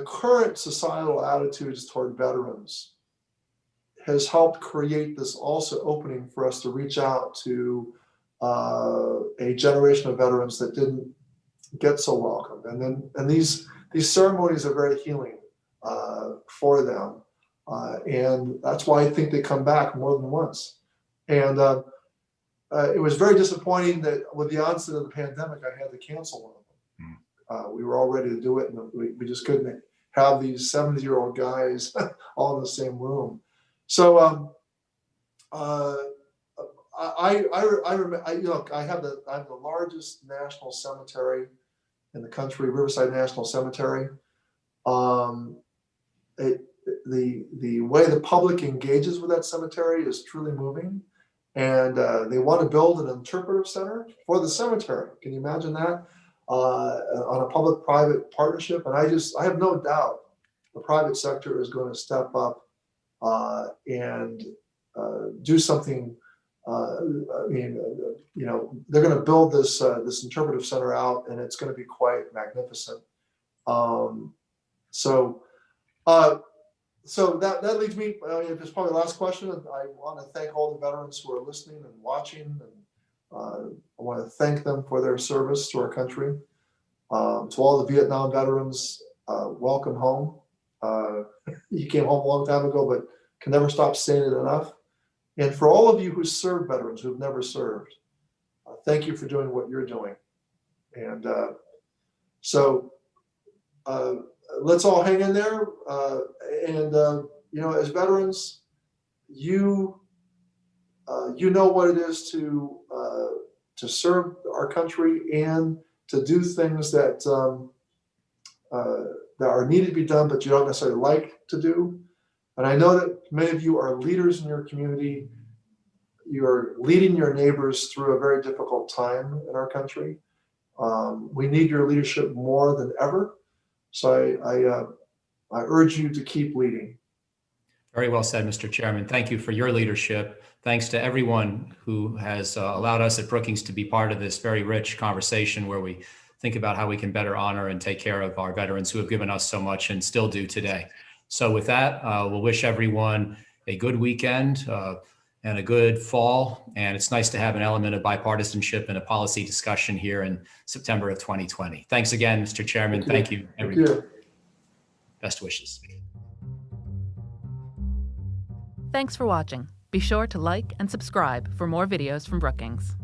current societal attitudes toward veterans has helped create this also opening for us to reach out to a generation of veterans that didn't get so welcomed, and these ceremonies are very healing for them. And that's why I think they come back more than once. And it was very disappointing that with the onset of the pandemic, I had to cancel one of them. We were all ready to do it, and we just couldn't have these 70-year-old guys all in the same room. So I have the largest national cemetery in the country, Riverside National Cemetery. The way the public engages with that cemetery is truly moving, and they want to build an interpretive center for the cemetery. Can you imagine that on a public-private partnership? And I have no doubt the private sector is going to step up and do something. They're going to build this interpretive center out, and it's going to be quite magnificent. So that leads me, it's probably the last question. I want to thank all the veterans who are listening and watching, and I want to thank them for their service to our country. To all the Vietnam veterans, welcome home. You came home a long time ago, but can never stop saying it enough. And for all of you who serve veterans who've never served, thank you for doing what you're doing. And let's all hang in there. As veterans, you know what it is to serve our country and to do things that are needed to be done, but you don't necessarily like to do. And I know that many of you are leaders in your community. You're leading your neighbors through a very difficult time in our country. We need your leadership more than ever. So I urge you to keep leading. Very well said, Mr. Chairman. Thank you for your leadership. Thanks to everyone who has allowed us at Brookings to be part of this very rich conversation where we think about how we can better honor and take care of our veterans who have given us so much and still do today. So with that, we'll wish everyone a good weekend and a good fall. And it's nice to have an element of bipartisanship and a policy discussion here in September of 2020. Thanks again, Mr. Chairman. Thank you, everybody. Thank you. Best wishes. Thanks for watching. Be sure to like and subscribe for more videos from Brookings.